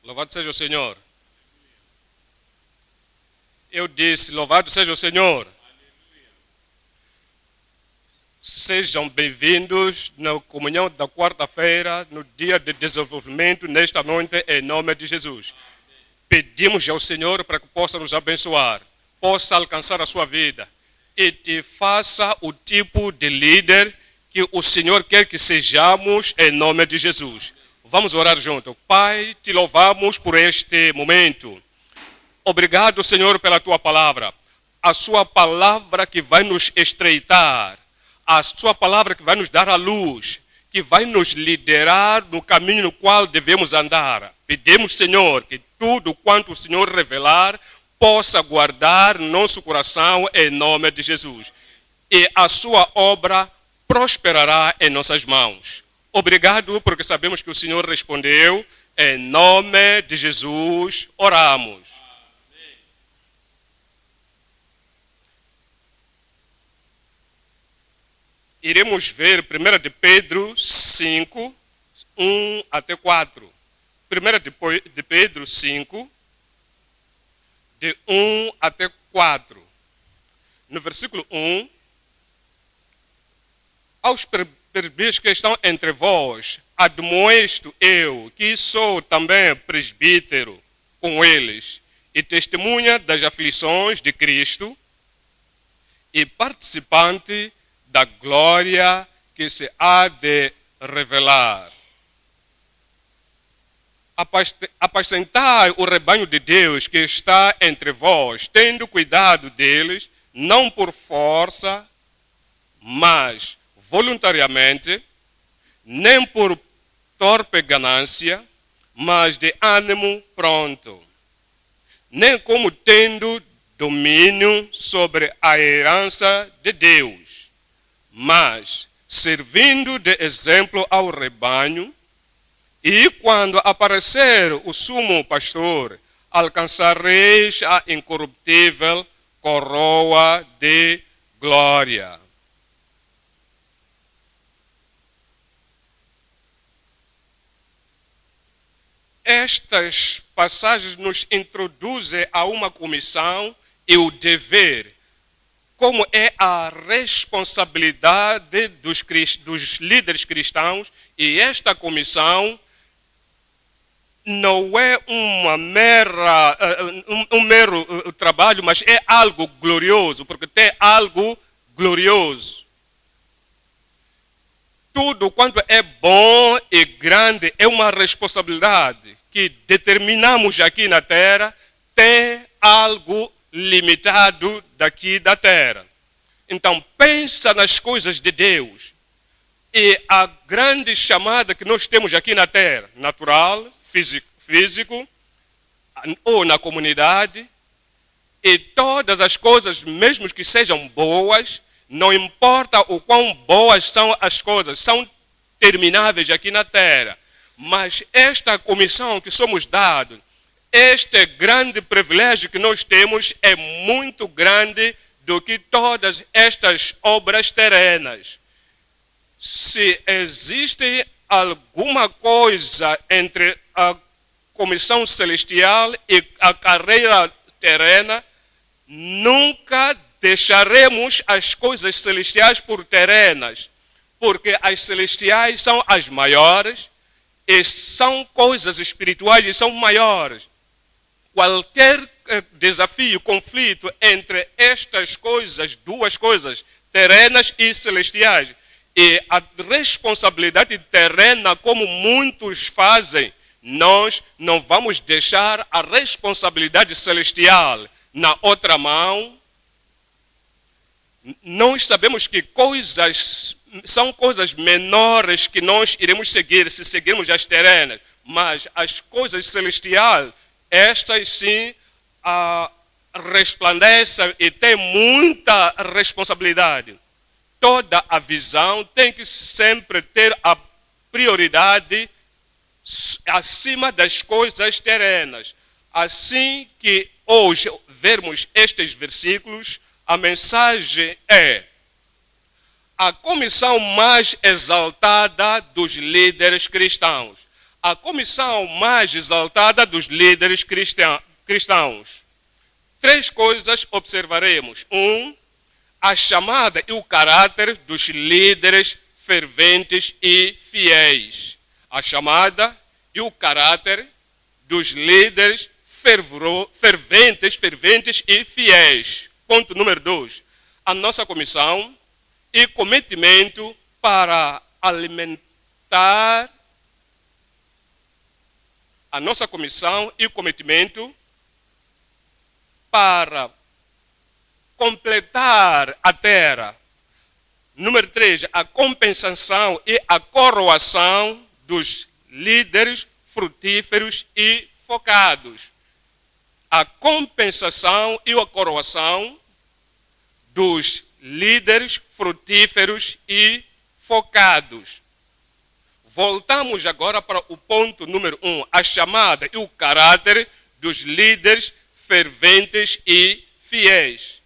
Louvado seja o Senhor. Eu disse, louvado seja o Senhor. Sejam bem-vindos na comunhão da quarta-feira, no dia de desenvolvimento, nesta noite, em nome de Jesus. Pedimos ao Senhor para que possa nos abençoar, possa alcançar a sua vida e te faça o tipo de líder que o Senhor quer que sejamos, em nome de Jesus. Vamos orar junto. Pai, te louvamos por este momento. Obrigado, Senhor, pela tua palavra. A sua palavra que vai nos estreitar. A sua palavra que vai nos dar a luz. Que vai nos liderar no caminho no qual devemos andar. Pedimos, Senhor, que tudo quanto o Senhor revelar possa guardar nosso coração em nome de Jesus. E a sua obra prosperará em nossas mãos. Obrigado, porque sabemos que o Senhor respondeu. Em nome de Jesus, oramos. Iremos ver 1 de Pedro 5, 1 até 4. 1 de Pedro 5, de 1 até 4. No versículo 1, aos presbíteros que estão entre vós, admoesto eu, que sou também presbítero com eles, e testemunha das aflições de Cristo, e participante da glória que se há de revelar. Apacentai o rebanho de Deus que está entre vós, tendo cuidado deles, não por força, mas voluntariamente, nem por torpe ganância, mas de ânimo pronto, nem como tendo domínio sobre a herança de Deus, mas servindo de exemplo ao rebanho, e quando aparecer o sumo pastor, alcançareis a incorruptível coroa de glória. Estas passagens nos introduzem a uma comissão e o dever, como é a responsabilidade dos líderes cristãos, e esta comissão não é um mero trabalho, mas é algo glorioso, porque tem algo glorioso. Tudo quanto é bom e grande é uma responsabilidade que determinamos aqui na terra, tem algo limitado daqui da terra. Então pensa nas coisas de Deus. E a grande chamada que nós temos aqui na terra, natural, físico, ou na comunidade, e todas as coisas, mesmo que sejam boas, não importa o quão boas são as coisas, são termináveis aqui na terra. Mas esta comissão que somos dados, este grande privilégio que nós temos é muito grande do que todas estas obras terrenas. Se existe alguma coisa entre a comissão celestial e a carreira terrena, nunca deixaremos as coisas celestiais por terrenas, porque as celestiais são as maiores e são coisas espirituais e são maiores. Qualquer desafio, conflito entre estas coisas, duas coisas, terrenas e celestiais, e a responsabilidade terrena, como muitos fazem, nós não vamos deixar a responsabilidade celestial na outra mão. Nós sabemos que são coisas menores que nós iremos seguir se seguirmos as terrenas, mas as coisas celestiais, estas sim resplandecem e têm muita responsabilidade. Toda a visão tem que sempre ter a prioridade acima das coisas terrenas. Assim que hoje vermos estes versículos, a mensagem é: a comissão mais exaltada dos líderes cristãos. a comissão mais exaltada dos líderes cristãos. 3 coisas observaremos. 1, a chamada e o caráter dos líderes ferventes e fiéis. A chamada e o caráter dos líderes ferventes e fiéis. Ponto número 2. A nossa comissão e cometimento para alimentar a nossa comissão e cometimento para completar a terra. Número 3, a compensação e a coroação dos líderes frutíferos e focados. A compensação e a coroação dos líderes frutíferos e focados. Voltamos agora para o ponto número 1, a chamada e o caráter dos líderes ferventes e fiéis.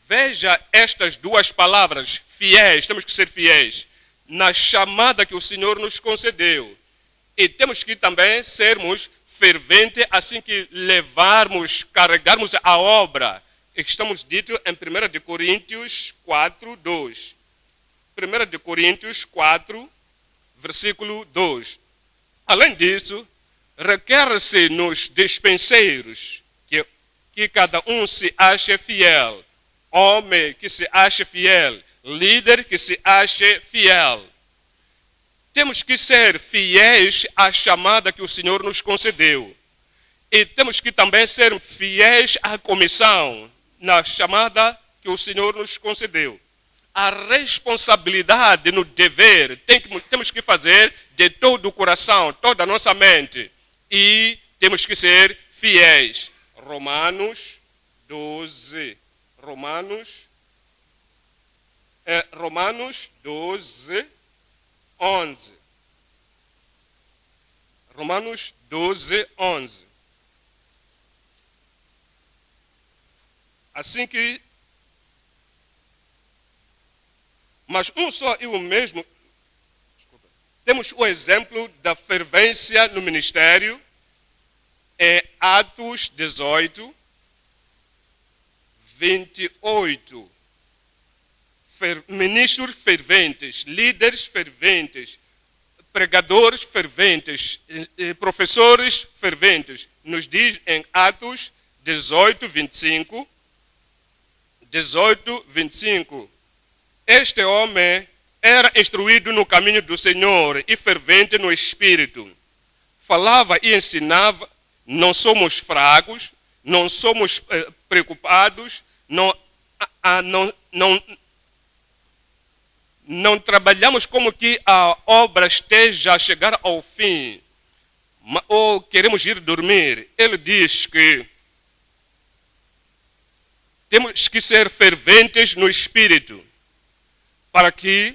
Veja estas 2 palavras, fiéis, temos que ser fiéis, na chamada que o Senhor nos concedeu. E temos que também sermos ferventes, assim que carregarmos a obra. Estamos dito em 1 Coríntios 4, 2. 1 Coríntios 4, versículo 2. Além disso, requer-se nos despenseiros que cada um se ache fiel. Homem que se ache fiel, líder que se ache fiel. Temos que ser fiéis à chamada que o Senhor nos concedeu. E temos que também ser fiéis à comissão, na chamada que o Senhor nos concedeu. A responsabilidade no dever temos que fazer de todo o coração, toda a nossa mente. E temos que ser fiéis. Romanos 12. Romanos 12, 11. Romanos 12, 11. Assim que... Mas um só e o mesmo... Desculpa. Temos o exemplo da fervência no ministério em Atos 18, 28. Ministros ferventes, líderes ferventes, pregadores ferventes, professores ferventes. Nos diz em Atos 18, 25. 18, 25. Este homem era instruído no caminho do Senhor e fervente no Espírito. Falava e ensinava, não somos fracos, não somos preocupados, não trabalhamos como que a obra esteja a chegar ao fim, ou queremos ir dormir. Ele diz que temos que ser ferventes no Espírito, para que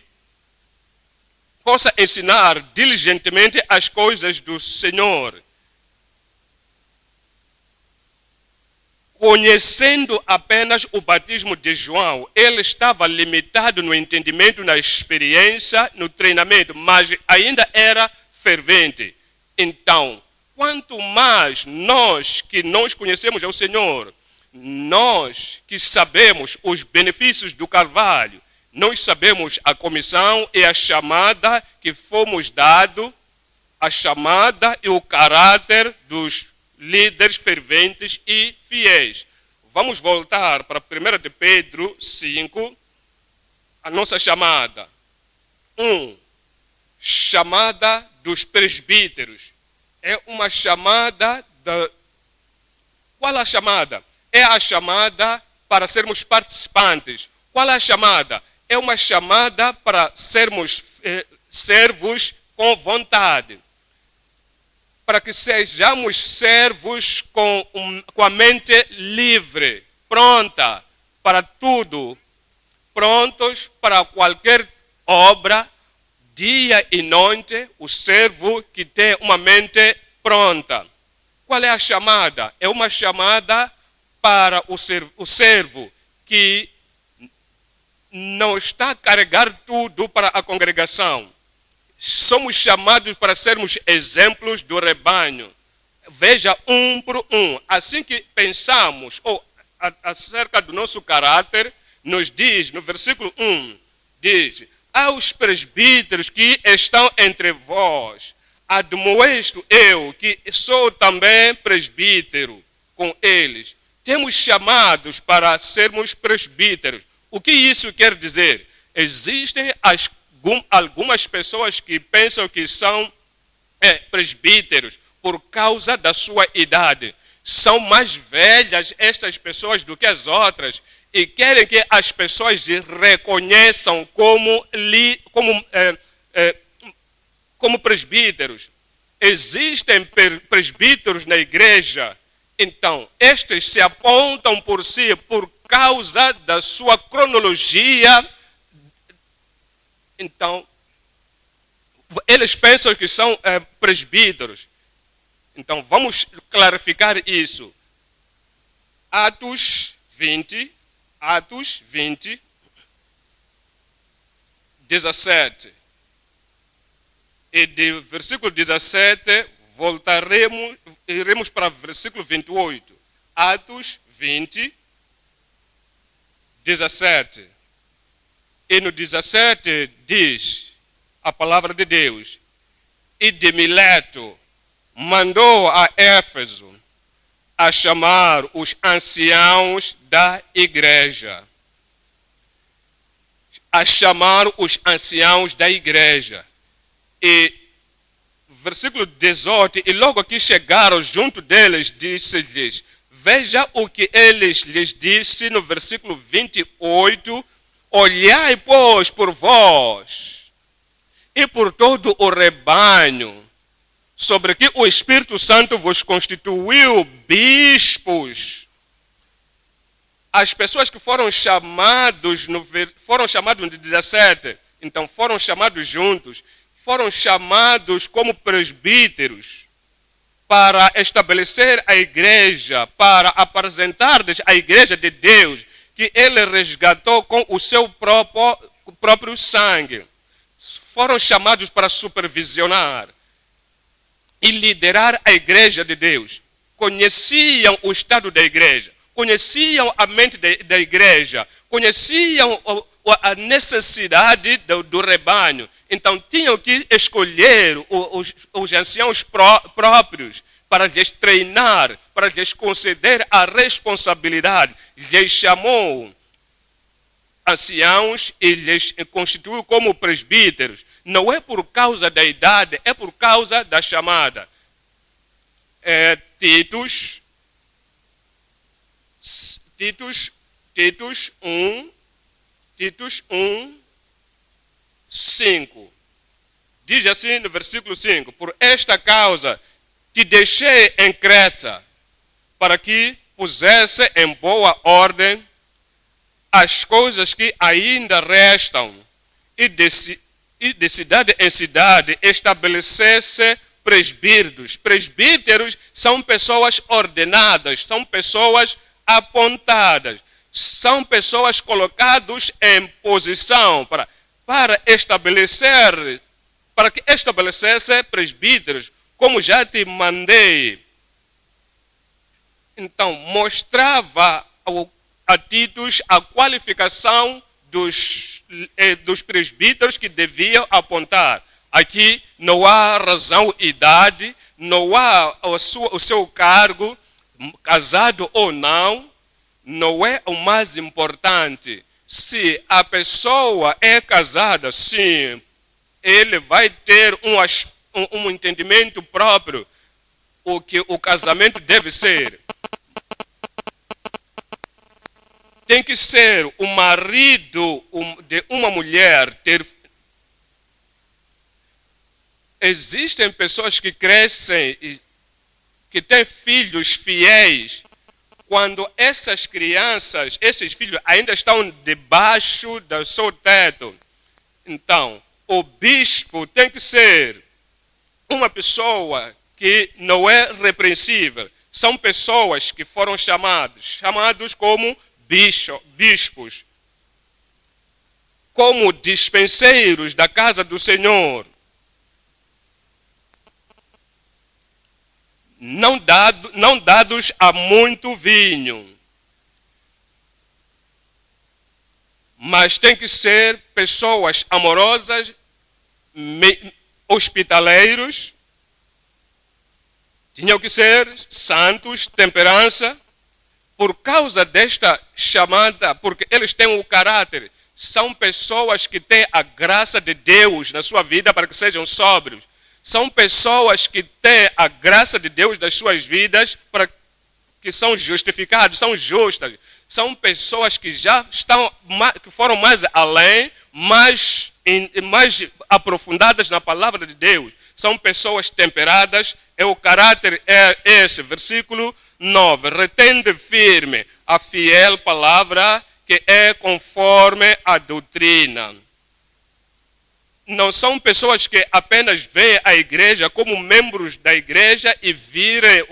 possa ensinar diligentemente as coisas do Senhor. Conhecendo apenas o batismo de João, ele estava limitado no entendimento, na experiência, no treinamento, mas ainda era fervente. Então, quanto mais nós que nós conhecemos o Senhor, nós que sabemos os benefícios do Carvalho, nós sabemos a comissão e a chamada que fomos dados, a chamada e o caráter dos líderes ferventes e fiéis. Vamos voltar para 1 de Pedro 5, a nossa chamada. 1. Chamada dos presbíteros. É uma chamada da... Qual a chamada? É a chamada para sermos participantes. Qual é a chamada? É uma chamada para sermos servos com vontade. Para que sejamos servos com a mente livre, pronta para tudo, prontos para qualquer obra, dia e noite, o servo que tem uma mente pronta. Qual é a chamada? É uma chamada para o servo que não está a carregar tudo para a congregação. somos chamados para sermos exemplos do rebanho. Veja um por um. Assim que pensamos acerca do nosso caráter, nos diz, no versículo 1, diz: aos presbíteros que estão entre vós, admoesto eu, que sou também presbítero com eles. Temos chamados para sermos presbíteros. O que isso quer dizer? Existem algumas pessoas que pensam que são presbíteros por causa da sua idade. São mais velhas estas pessoas do que as outras e querem que as pessoas reconheçam como presbíteros. Existem presbíteros na igreja. Então, estes se apontam por si por causa da sua cronologia. Então, eles pensam que são presbíteros. Então, vamos clarificar isso. Atos 20, 17. E de versículo 17, iremos para o versículo 28. Atos 20, 17. E no 17 diz a palavra de Deus: e de Mileto mandou a Éfeso a chamar os anciãos da igreja. A chamar os anciãos da igreja. E versículo 18, e logo que chegaram junto deles, disse-lhes: veja o que eles lhes disse no versículo 28, olhai, pois, por vós e por todo o rebanho, sobre que o Espírito Santo vos constituiu bispos. As pessoas que foram chamados no 17, então foram chamados juntos, foram chamados como presbíteros para estabelecer a igreja, para apresentar-lhes a igreja de Deus, que ele resgatou com o seu próprio sangue. Foram chamados para supervisionar e liderar a igreja de Deus. Conheciam o estado da igreja, conheciam a mente da igreja, conheciam a necessidade do rebanho. Então tinham que escolher os anciãos próprios para lhes treinar, para lhes conceder a responsabilidade. Lhes chamou anciãos e lhes constituiu como presbíteros. Não é por causa da idade, é por causa da chamada. Titus 1, 5. Diz assim no versículo 5: por esta causa te deixei em Creta, para que pusesse em boa ordem as coisas que ainda restam, e de cidade em cidade estabelecesse presbíteros. Presbíteros são pessoas ordenadas, são pessoas apontadas, são pessoas colocadas em posição para que estabelecesse presbíteros, como já te mandei. Então, mostrava a Titus a qualificação dos presbíteros que deviam apontar. Aqui não há razão, idade, não há o seu cargo, casado ou não é o mais importante. Se a pessoa é casada, sim, ele vai ter um entendimento próprio o que o casamento deve ser. Tem que ser o marido de uma mulher. Existem pessoas que crescem e que têm filhos fiéis. Quando essas crianças, esses filhos ainda estão debaixo do seu teto. Então, o bispo tem que ser uma pessoa que não é repreensível. São pessoas que foram chamados como bispos, como dispenseiros da casa do Senhor. não dados a muito vinho. Mas tem que ser pessoas amorosas, hospitaleiros, tinham que ser santos, temperança, por causa desta chamada, porque eles têm o caráter, são pessoas que têm a graça de Deus na sua vida para que sejam sóbrios. São pessoas que têm a graça de Deus nas suas vidas para que são justificados, são justas. São pessoas que já que foram mais além, mais aprofundadas na palavra de Deus. São pessoas temperadas, o caráter é esse. Versículo 9. Retende firme a fiel palavra que é conforme a doutrina. Não são pessoas que apenas veem a igreja como membros da igreja e virem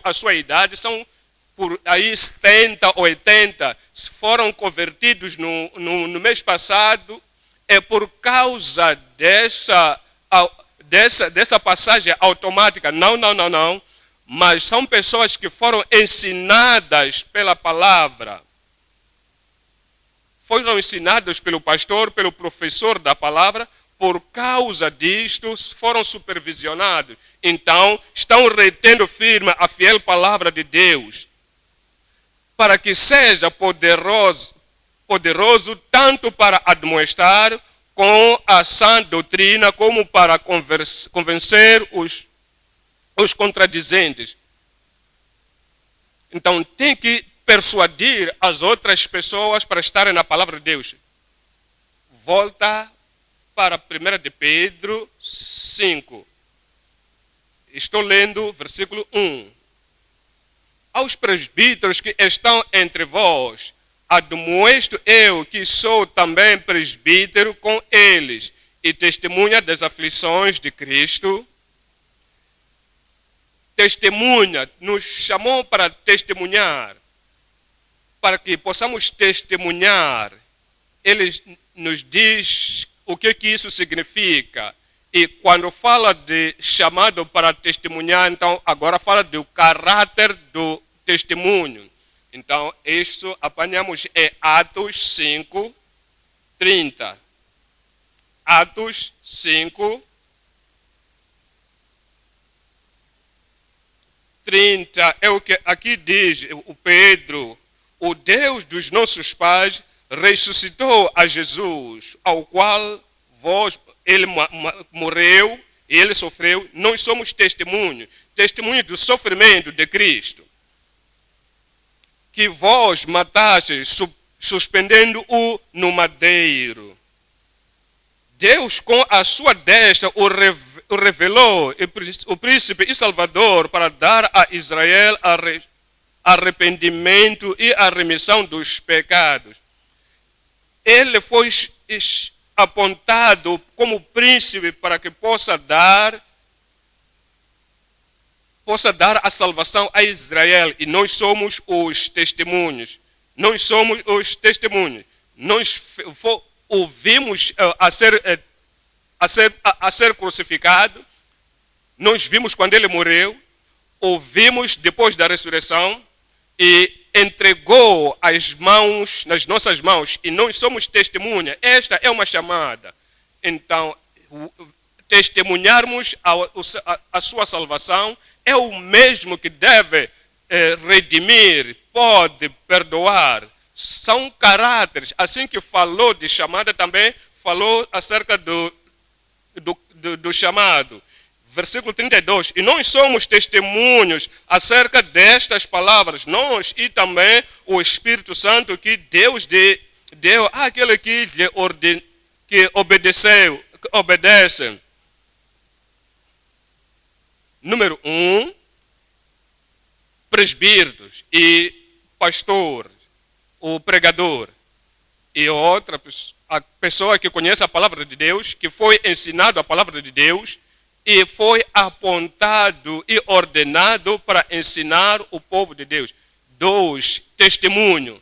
a sua idade, são por aí 70, 80, foram convertidos no mês passado, é por causa dessa passagem automática. Não. Mas são pessoas que foram ensinadas pela palavra. Foram ensinadas pelo pastor, pelo professor da palavra. Por causa disto, foram supervisionados. Então, estão retendo firme a fiel palavra de Deus, para que seja poderoso tanto para admoestar com a sã doutrina, como para convencer os contradizentes. Então, tem que persuadir as outras pessoas para estarem na palavra de Deus. Volta para 1 de Pedro 5. Estou lendo versículo 1. Aos presbíteros que estão entre vós, admoesto eu, que sou também presbítero com eles, e testemunha das aflições de Cristo. Testemunha, nos chamou para testemunhar, para que possamos testemunhar. Ele nos diz o que isso significa. E quando fala de chamado para testemunhar, então agora fala do caráter do testemunho. Então, isso apanhamos em Atos 5, 30. Atos 5, 30 é o que aqui diz o Pedro: o Deus dos nossos pais ressuscitou a Jesus, ao qual ele morreu e ele sofreu. Nós somos testemunhos do sofrimento de Cristo, que vós matastes, suspendendo-o no madeiro. Deus, com a sua destra, o revelou, o príncipe e salvador, para dar a Israel arrependimento e a remissão dos pecados. Ele foi apontado como príncipe para que possa dar a salvação a Israel. E nós somos os testemunhos. Nós somos os testemunhos. Nós ouvimos a ser crucificado. Nós vimos quando ele morreu. Ouvimos depois da ressurreição. E entregou nas nossas mãos, e nós somos testemunha. Esta é uma chamada. Então, testemunharmos a sua salvação é o mesmo que deve redimir, pode perdoar. São caráteres. Assim que falou de chamada, também falou acerca do chamado. Versículo 32, e nós somos testemunhos acerca destas palavras, nós e também o Espírito Santo que Deus deu àquele que obedece. Número 1, presbíteros e pastor, o pregador. E outra, a pessoa que conhece a palavra de Deus, que foi ensinado a palavra de Deus, e foi apontado e ordenado para ensinar o povo de Deus. 2, testemunha,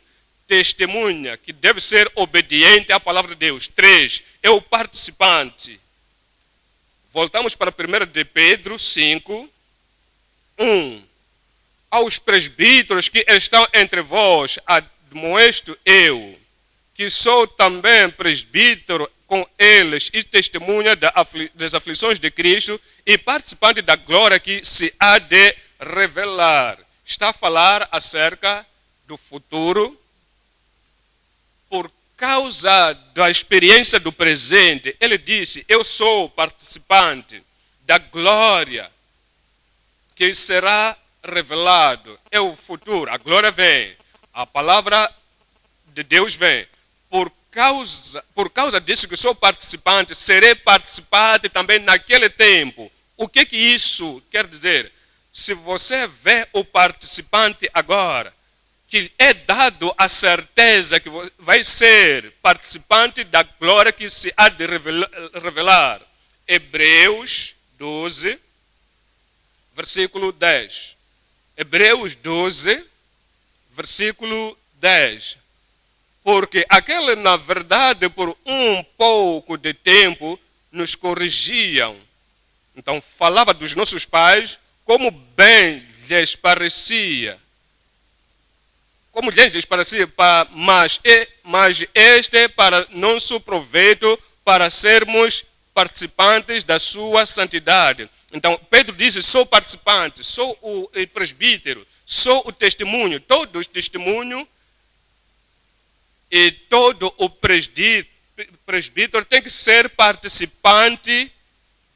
que deve ser obediente à palavra de Deus. 3, é o participante. Voltamos para 1 de Pedro 5, 1. Aos presbíteros que estão entre vós, admoesto eu, que sou também presbítero com eles e testemunha das aflições de Cristo e participante da glória que se há de revelar. Está a falar acerca do futuro. Por causa da experiência do presente, ele disse, eu sou participante da glória que será revelado. É o futuro, a glória vem, a palavra de Deus vem. Por causa disso que sou participante, serei participante também naquele tempo. O que isso quer dizer? Se você vê o participante agora, que é dado a certeza que vai ser participante da glória que se há de revelar. Hebreus 12, versículo 10. Hebreus 12, versículo 10. Porque aquele, na verdade, por um pouco de tempo, nos corrigiam. Então, falava dos nossos pais, como bem lhes parecia. Como lhes parecia, mas este é para nosso proveito, para sermos participantes da sua santidade. Então, Pedro diz, sou participante, sou o presbítero, sou o testemunho. Todo o testemunho e todo o presbítero tem que ser participante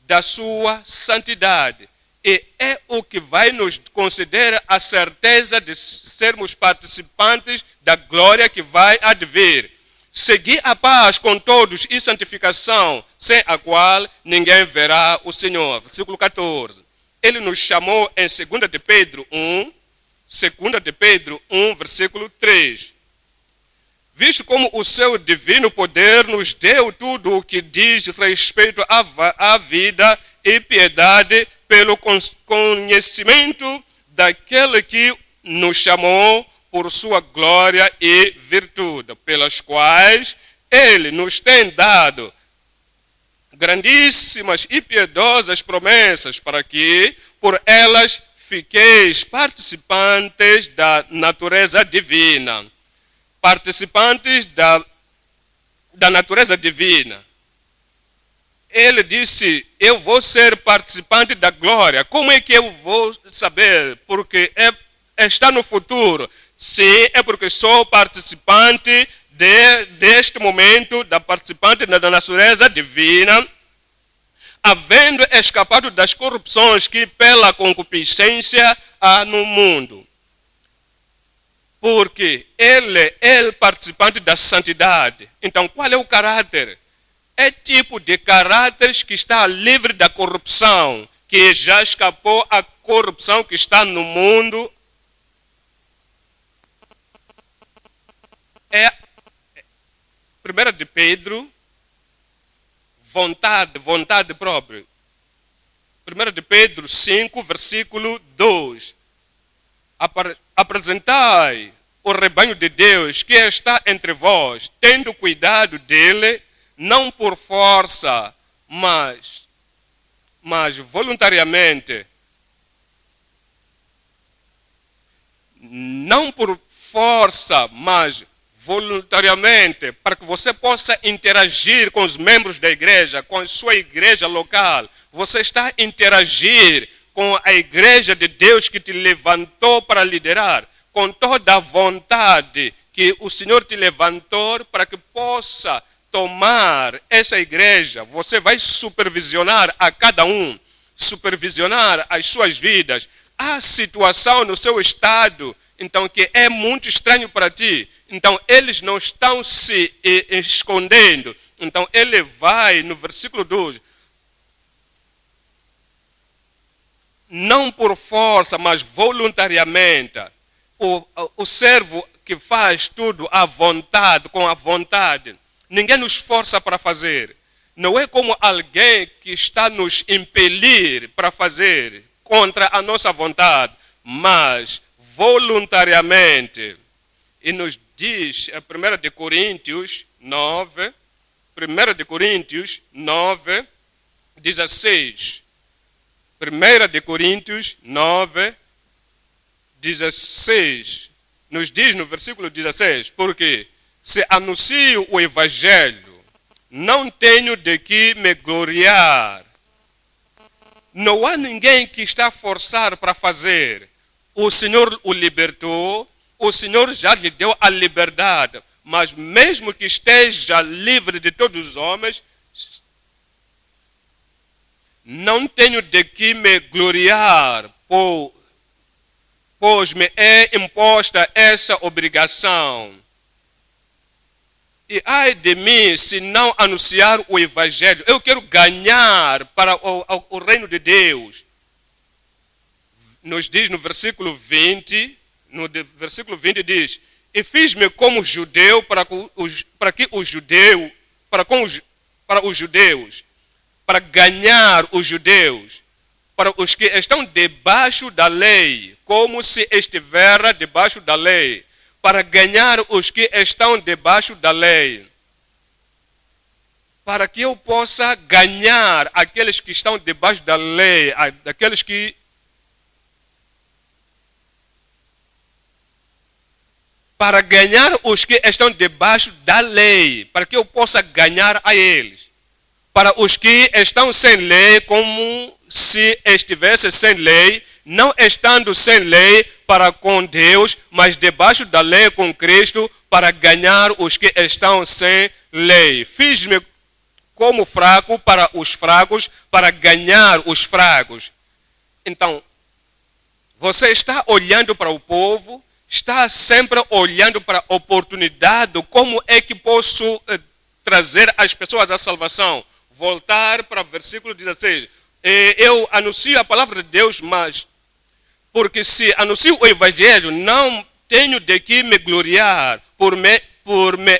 da sua santidade. E é o que vai nos conceder a certeza de sermos participantes da glória que vai advir. Seguir a paz com todos e santificação, sem a qual ninguém verá o Senhor. Versículo 14. Ele nos chamou em 2 de Pedro 1, 2 de Pedro 1, versículo 3. Visto como o seu divino poder nos deu tudo o que diz respeito à vida e piedade, pelo conhecimento daquele que nos chamou por sua glória e virtude, pelas quais ele nos tem dado grandíssimas e piedosas promessas, para que por elas fiqueis participantes da natureza divina. Participantes da natureza divina. Ele disse, eu vou ser participante da glória. Como é que eu vou saber? Porque está no futuro. Sim, é porque sou participante deste momento, da participante da natureza divina, havendo escapado das corrupções que pela concupiscência há no mundo. Porque ele é participante da santidade. Então, qual é o caráter? É tipo de caráter que está livre da corrupção, que já escapou a corrupção que está no mundo. É 1 de Pedro, vontade própria. 1 de Pedro 5, versículo 2. Apresentai o rebanho de Deus que está entre vós, tendo cuidado dele, não por força, mas voluntariamente. Não por força, mas voluntariamente, para que você possa interagir com os membros da igreja, com a sua igreja local. Você está a interagir com a igreja de Deus que te levantou para liderar, com toda a vontade que o Senhor te levantou para que possa tomar essa igreja. Você vai supervisionar a cada um, supervisionar as suas vidas. Há situação no seu estado, então, que é muito estranho para ti. Então, eles não estão se escondendo. Então, ele vai no versículo 12. Não por força, mas voluntariamente. O servo que faz tudo à vontade, com a vontade. Ninguém nos força para fazer. Não é como alguém que está nos impelir para fazer contra a nossa vontade, mas voluntariamente. E nos diz, 1 de Coríntios 9, 1 de Coríntios 9, 16. 1 de Coríntios 9, 16. Nos diz no versículo 16, porque se anuncio o evangelho, não tenho de que me gloriar. Não há ninguém que está forçado para fazer. O Senhor o libertou, o Senhor já lhe deu a liberdade. Mas mesmo que esteja livre de todos os homens, não tenho de que me gloriar, pois me é imposta essa obrigação. E ai de mim se não anunciar o evangelho. Eu quero ganhar para o reino de Deus. Nos diz no versículo 20, diz: e fiz-me como judeu para os judeus, para ganhar os judeus, para os que estão debaixo da lei, como se estivera debaixo da lei, para ganhar os que estão debaixo da lei, para que eu possa ganhar aqueles que estão debaixo da lei, daqueles que para ganhar os que estão debaixo da lei, para que eu possa ganhar a eles. Para os que estão sem lei, como se estivesse sem lei, não estando sem lei para com Deus, mas debaixo da lei com Cristo, para ganhar os que estão sem lei. Fiz-me como fraco para os fracos, para ganhar os fracos. Então, você está olhando para o povo, está sempre olhando para a oportunidade, como é que posso trazer as pessoas à salvação. Voltar para o versículo 16. Eu anuncio a palavra de Deus, mas porque se anuncio o evangelho, não tenho de que me gloriar, por me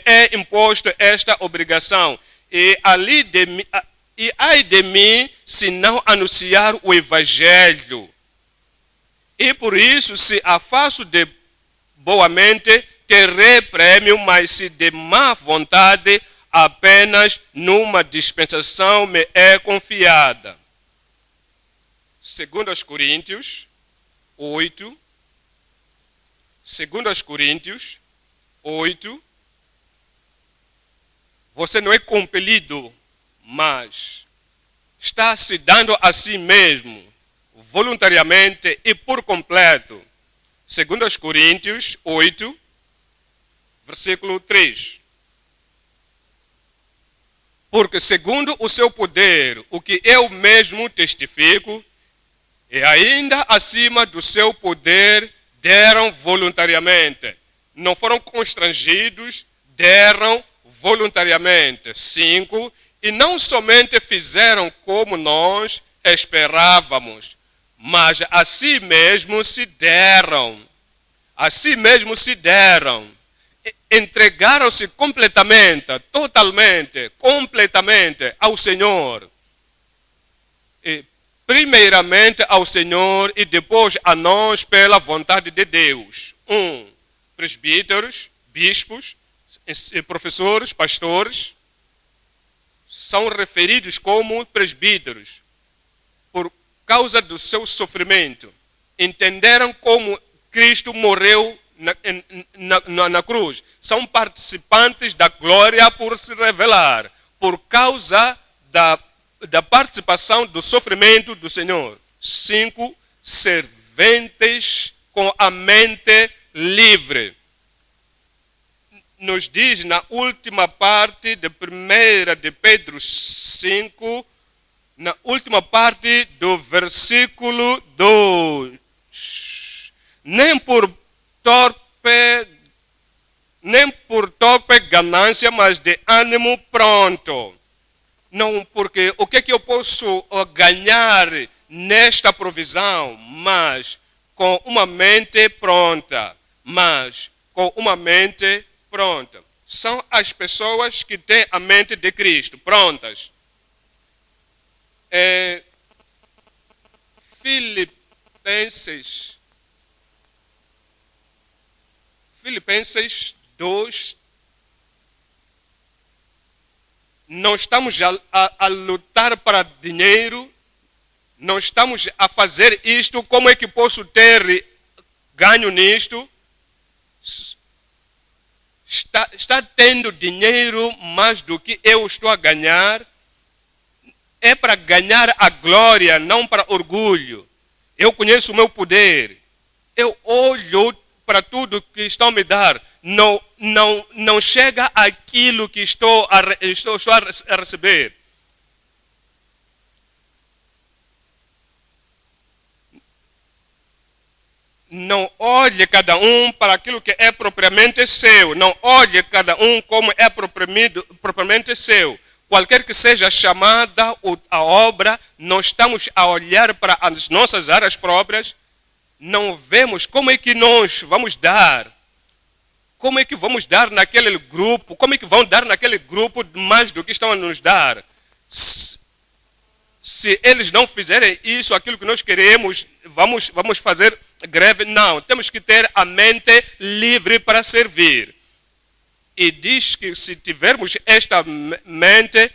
é imposto esta obrigação. E ai de mim se não anunciar o evangelho. E por isso, se a faço de boamente, terei prêmio, mas se de má vontade, apenas numa dispensação me é confiada. 2 Coríntios 8. 2 Coríntios 8. Você não é compelido, mas está se dando a si mesmo, voluntariamente e por completo. 2 Coríntios 8, versículo 3. Porque segundo o seu poder, o que eu mesmo testifico, e ainda acima do seu poder, deram voluntariamente. Não foram constrangidos, deram voluntariamente. 5. E não somente fizeram como nós esperávamos, mas a si mesmo se deram. A si mesmo se deram. Entregaram-se completamente, totalmente, completamente ao Senhor. E primeiramente ao Senhor e depois a nós pela vontade de Deus. 1. Presbíteros, bispos, professores, pastores, são referidos como presbíteros por causa do seu sofrimento. Entenderam como Cristo morreu na cruz. São participantes da glória por se revelar, por causa da participação do sofrimento do Senhor. 5. Serventes com a mente livre. Nos diz na última parte de 1 de Pedro 5, na última parte do versículo 2. Nem por torpe ganância, mas de ânimo pronto. Não, porque o que é que eu posso ganhar nesta provisão? Mas com uma mente pronta. Mas com uma mente pronta. São as pessoas que têm a mente de Cristo, prontas. Filipenses 2. Não estamos a lutar para dinheiro, não estamos a fazer isto, como é que posso ter ganho nisto? Está tendo dinheiro mais do que eu estou a ganhar? É para ganhar a glória, não para orgulho. Eu conheço o meu poder. Eu olho para tudo que estão a me dar. Não chega aquilo que estou a receber. Não olhe cada um para aquilo que é propriamente seu. Não olhe cada um como é propriamente seu. Qualquer que seja a chamada ou a obra, nós estamos a olhar para as nossas áreas próprias. Não vemos como é que nós vamos dar. Como é que vamos dar naquele grupo? Como é que vão dar naquele grupo mais do que estão a nos dar? Se eles não fizerem isso, aquilo que nós queremos, vamos fazer greve? Não, temos que ter a mente livre para servir. E diz que se tivermos esta mente,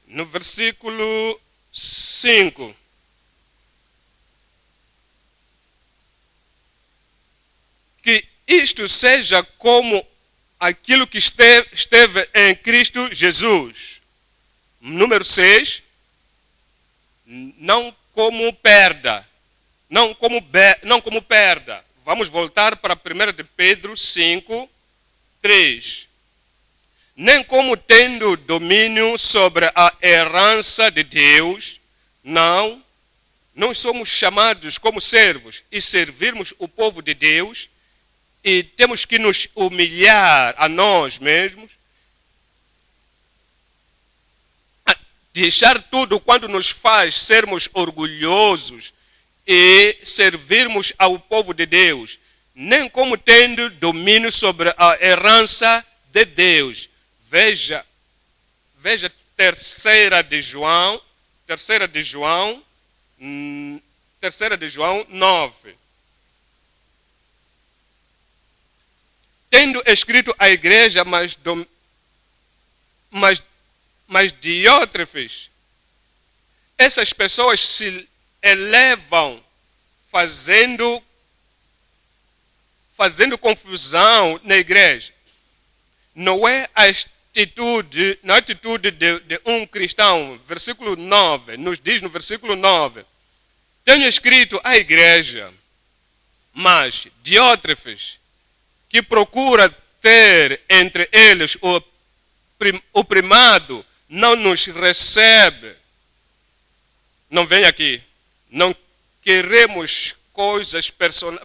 no versículo 5, que isto seja como aquilo que esteve em Cristo Jesus. Número 6, não como perda. Não como perda. Vamos voltar para 1 de Pedro 5, 3. Nem como tendo domínio sobre a herança de Deus. Não. Nós somos chamados como servos e servirmos o povo de Deus. E temos que nos humilhar a nós mesmos. Deixar tudo quando nos faz sermos orgulhosos e servirmos ao povo de Deus, nem como tendo domínio sobre a herança de Deus. Veja 3 de João 9. Tendo escrito à igreja, mas Diótrefes, essas pessoas se elevam fazendo confusão na igreja. Não é a atitude de um cristão. Versículo 9, nos diz no versículo 9, tenho escrito à igreja, mas Diótrefes, que procura ter entre eles o primado, não nos recebe. Não vem aqui. Não queremos coisas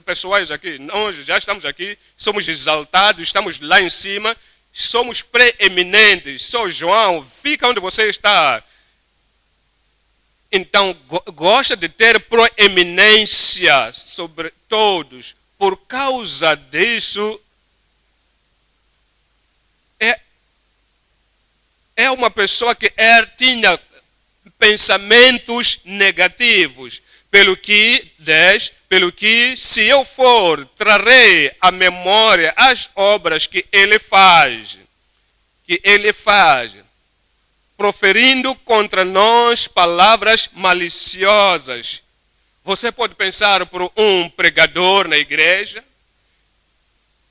pessoais aqui. Nós já estamos aqui, somos exaltados, estamos lá em cima, somos preeminentes. Sou João, fica onde você está. Então, gosta de ter proeminência sobre todos. Por causa disso, é uma pessoa que tinha pensamentos negativos. Pelo que se eu for, trarei à memória as obras que ele faz, proferindo contra nós palavras maliciosas. Você pode pensar por um pregador na igreja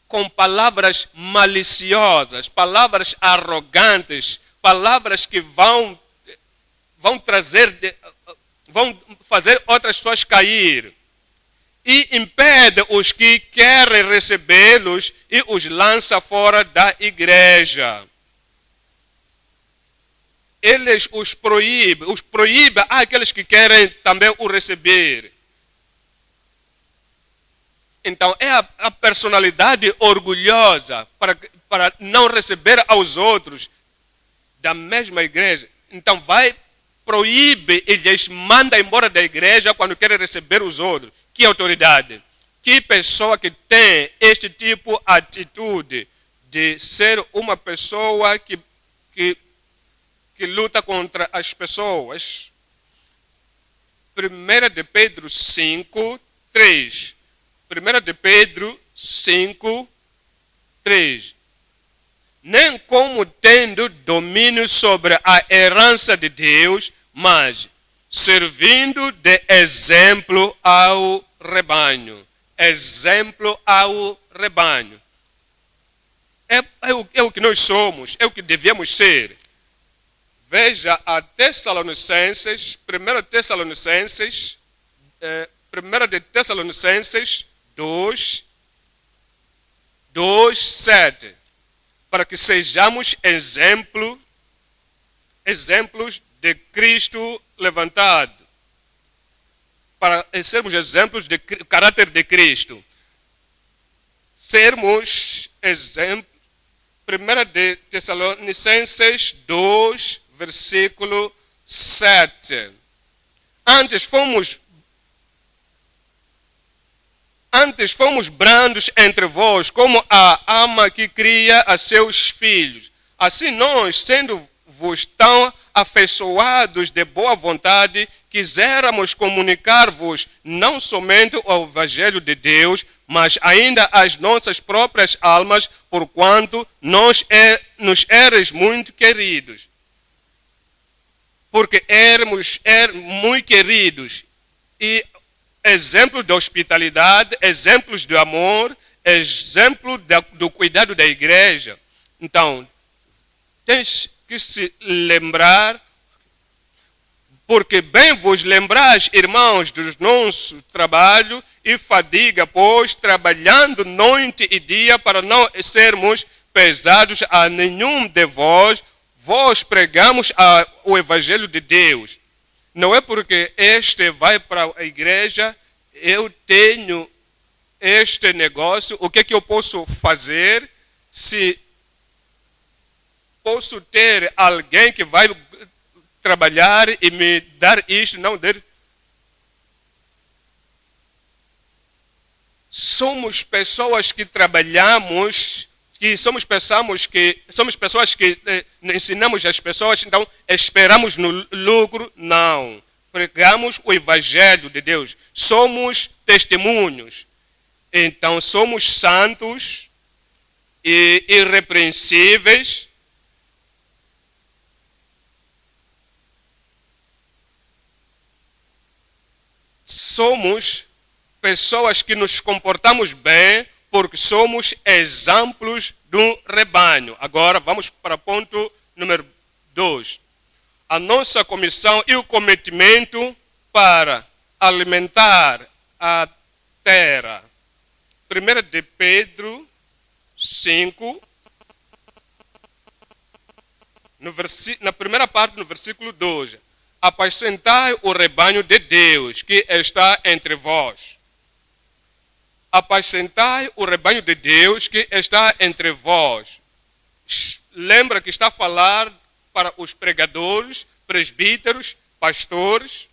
com palavras maliciosas, palavras arrogantes, palavras que vão fazer outras pessoas cair. E impede os que querem recebê-los e os lança fora da igreja. Eles os proíbe àqueles que querem também o receber. Então, é a personalidade orgulhosa para não receber aos outros da mesma igreja. Então, proíbe e lhes manda embora da igreja quando querem receber os outros. Que autoridade? Que pessoa que tem este tipo de atitude de ser uma pessoa que luta contra as pessoas? 1 de Pedro 5, 3. 1 de Pedro 5, 3. Nem como tendo domínio sobre a herança de Deus, mas servindo de exemplo ao rebanho. Exemplo ao rebanho. É o que nós somos, é o que devemos ser. Veja a Tessalonicenses, 1 Tessalonicenses 2, 7. Para que sejamos exemplos de Cristo levantado. Para sermos exemplos do caráter de Cristo. Sermos exemplos. 1 Tessalonicenses 2, versículo 7. Antes fomos brandos entre vós, como a ama que cria a seus filhos. Assim nós, sendo-vos tão afeiçoados de boa vontade, quiséramos comunicar-vos não somente o Evangelho de Deus, mas ainda as nossas próprias almas, porquanto nos eres muito queridos. Porque éramos muito queridos. E exemplos de hospitalidade, exemplos de amor, exemplo do cuidado da igreja. Então, tens que se lembrar, porque bem vos lembrais, irmãos, do nosso trabalho e fadiga, pois trabalhando noite e dia para não sermos pesados a nenhum de vós pregamos o Evangelho de Deus. Não é porque este vai para a igreja, eu tenho este negócio, o que é que eu posso fazer se posso ter alguém que vai trabalhar e me dar isto, não der. Somos pessoas que trabalhamos, somos pessoas que ensinamos as pessoas, então esperamos no lucro? Não. Pregamos o Evangelho de Deus. Somos testemunhos. Então somos santos e irrepreensíveis. Somos pessoas que nos comportamos bem porque somos exemplos do rebanho. Agora vamos para o ponto número 2. A nossa comissão e o cometimento para alimentar a terra. 1 de Pedro 5, na primeira parte, no versículo 12. Apacentai o rebanho de Deus que está entre vós. Apacentai o rebanho de Deus que está entre vós. Lembra que está a falar para os pregadores, presbíteros, pastores,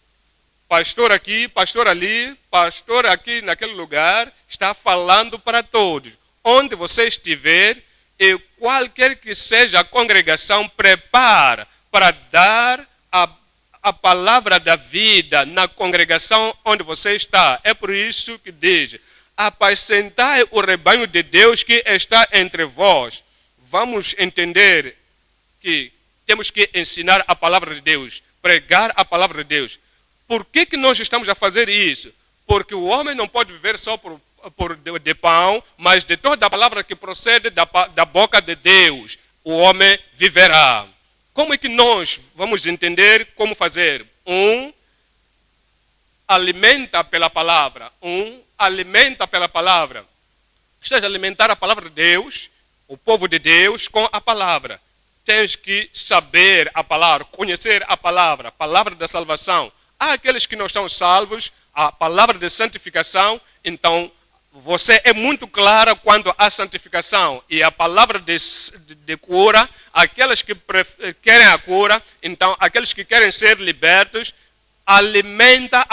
pastor aqui, pastor ali, pastor aqui naquele lugar, está falando para todos. Onde você estiver e qualquer que seja a congregação, prepara para dar a palavra da vida na congregação onde você está. É por isso que diz: apacentai o rebanho de Deus que está entre vós. Vamos entender que temos que ensinar a palavra de Deus, pregar a palavra de Deus. Por que nós estamos a fazer isso? Porque o homem não pode viver só de pão, mas de toda a palavra que procede da boca de Deus, o homem viverá. Como é que nós vamos entender como fazer? Alimenta pela palavra. Alimenta pela palavra. Estás a alimentar a palavra de Deus, o povo de Deus, com a palavra. Tens que saber a palavra, conhecer a palavra da salvação. Há aqueles que não estão salvos, a palavra de santificação, então você é muito clara quanto à santificação. E a palavra de cura, aqueles que querem a cura, então aqueles que querem ser libertos, alimenta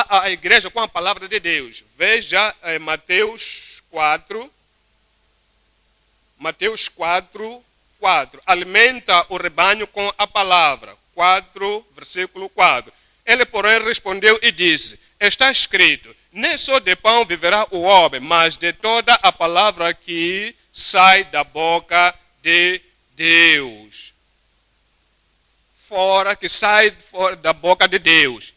a igreja com a palavra de Deus. Veja Mateus 4. Mateus 4, 4. Alimenta o rebanho com a palavra. 4, versículo 4. Ele, porém, respondeu e disse: está escrito, nem só de pão viverá o homem, mas de toda a palavra que sai da boca de Deus. fora, que sai fora da boca de Deus.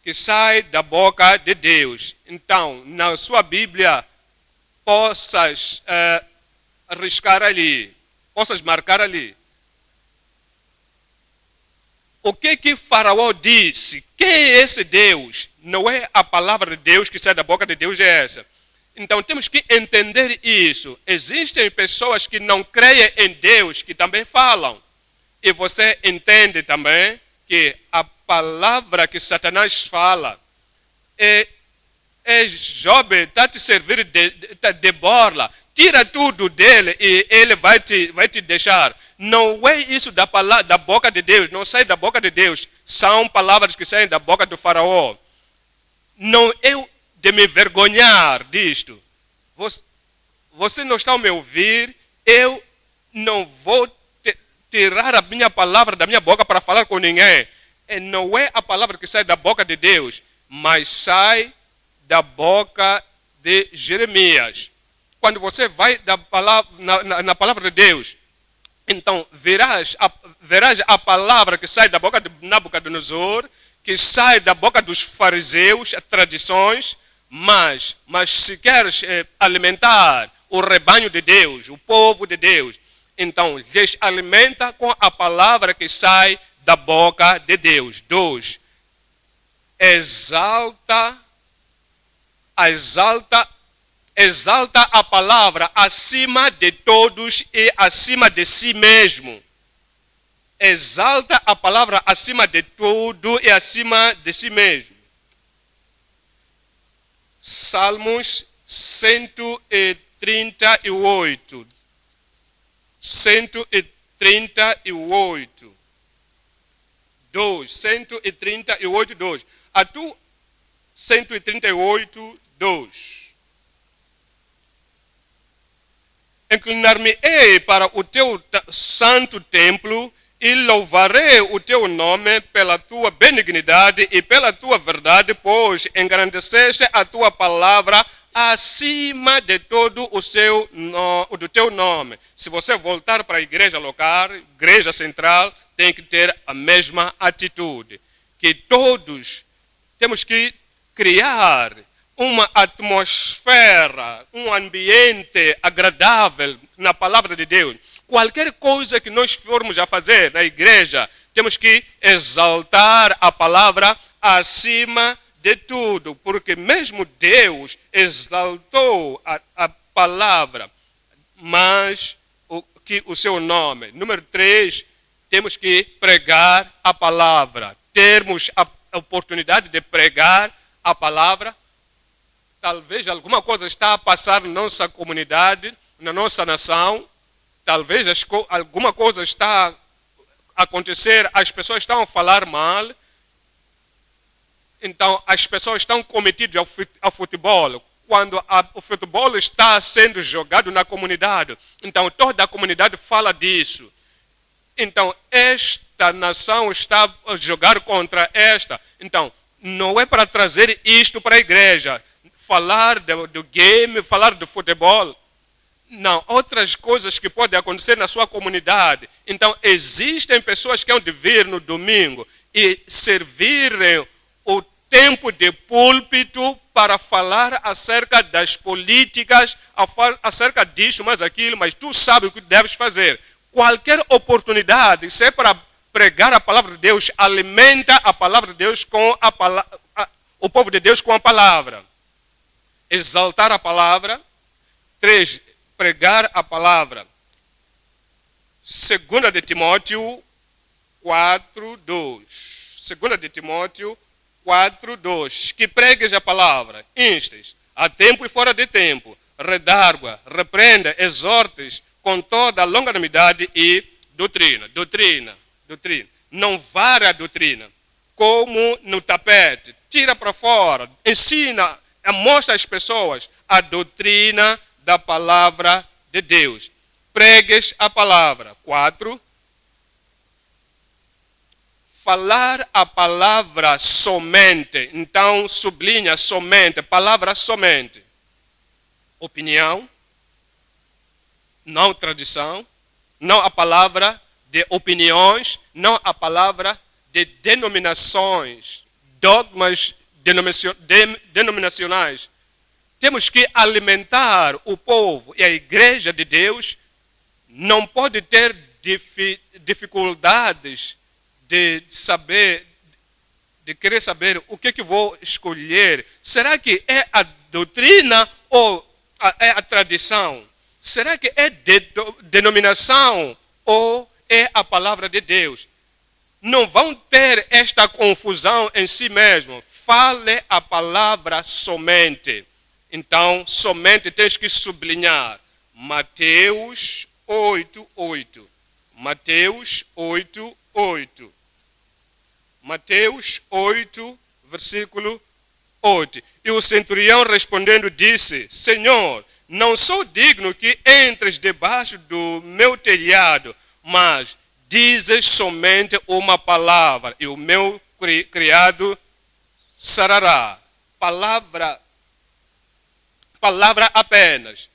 Que sai da boca de Deus. Então, na sua Bíblia, possas arriscar ali, possas marcar ali. O que Faraó disse? Quem é esse Deus? Não é a palavra de Deus que sai da boca de Deus, é essa. Então temos que entender isso. Existem pessoas que não creem em Deus, que também falam. E você entende também que a palavra que Satanás fala é Job, está te servir de borla. Tira tudo dele e ele vai te deixar. Não é isso da boca de Deus, não sai da boca de Deus. São palavras que saem da boca do faraó. Não eu de me vergonhar disto. Você não está a me ouvir, eu não vou tirar a minha palavra da minha boca para falar com ninguém. Não é a palavra que sai da boca de Deus, mas sai da boca de Jeremias. Quando você vai na palavra de Deus, então verás a palavra que sai da boca de Nabucodonosor, que sai da boca dos fariseus, tradições, mas se queres alimentar o rebanho de Deus, o povo de Deus, então lhes alimenta com a palavra que sai da boca de Deus. 2. Exalta a palavra acima de todos e acima de si mesmo. Exalta a palavra acima de tudo e acima de si mesmo. Salmos 138. 138. 2. 138, 2. A tu 138, 2. Inclinar-me-ei para o teu santo templo e louvarei o teu nome pela tua benignidade e pela tua verdade, pois engrandeceste a tua palavra acima de todo do teu nome. Se você voltar para a igreja local, igreja central, tem que ter a mesma atitude. Que todos temos que criar uma atmosfera, um ambiente agradável na palavra de Deus. Qualquer coisa que nós formos a fazer na igreja, temos que exaltar a palavra acima de tudo, porque mesmo Deus exaltou a palavra, mas o seu nome. Número 3, temos que pregar a palavra. Termos a oportunidade de pregar a palavra. Talvez alguma coisa está a passar na nossa comunidade, na nossa nação. Talvez alguma coisa está a acontecer, as pessoas estão a falar mal. Então, as pessoas estão cometidas ao futebol. Quando o futebol está sendo jogado na comunidade, então toda a comunidade fala disso. Então, esta nação está a jogar contra esta. Então, não é para trazer isto para a igreja. Falar do game, falar do futebol. Não, outras coisas que podem acontecer na sua comunidade. Então, existem pessoas que hão de vir no domingo e servirem o tempo de púlpito para falar acerca das políticas, acerca disso, mas aquilo, mas tu sabes o que deves fazer. Qualquer oportunidade, se é para pregar a palavra de Deus, alimenta a palavra de Deus com o povo de Deus com a palavra. Exaltar a palavra. 3, pregar a palavra. 2 de Timóteo 4, 2. 2 de Timóteo 4, 2. Que pregues a palavra, instes, a tempo e fora de tempo, redargua, repreenda, exortes, com toda a longanimidade e doutrina. Doutrina. Não vara a doutrina, como no tapete. Tira para fora, ensina, mostra às pessoas a doutrina da palavra de Deus. Pregues a palavra. 4. Falar a palavra somente. Então, sublinha somente, palavra somente. Opinião, não tradição, não a palavra de opiniões, não a palavra de denominações, dogmas denominacionais. Temos que alimentar o povo e a igreja de Deus não pode ter dificuldades de saber, de querer saber o que vou escolher. Será que é a doutrina ou é a tradição? Será que é denominação ou é a palavra de Deus? Não vão ter esta confusão em si mesmo. Fale a palavra somente. Então, somente tens que sublinhar. Mateus 8:8. Mateus 8:8. Mateus 8, versículo 8. E o centurião respondendo disse: Senhor, não sou digno que entres debaixo do meu telhado, mas dizes somente uma palavra, e o meu criado sarará. Palavra apenas.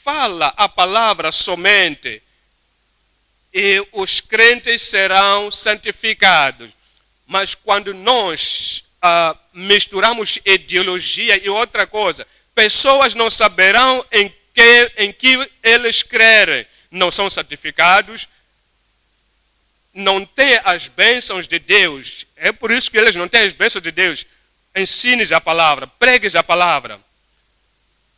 Fala a palavra somente, e os crentes serão santificados. Mas quando nós misturamos ideologia e outra coisa, pessoas não saberão em que eles crerem. Não são santificados, não têm as bênçãos de Deus. É por isso que eles não têm as bênçãos de Deus. Ensines a palavra, pregues a palavra.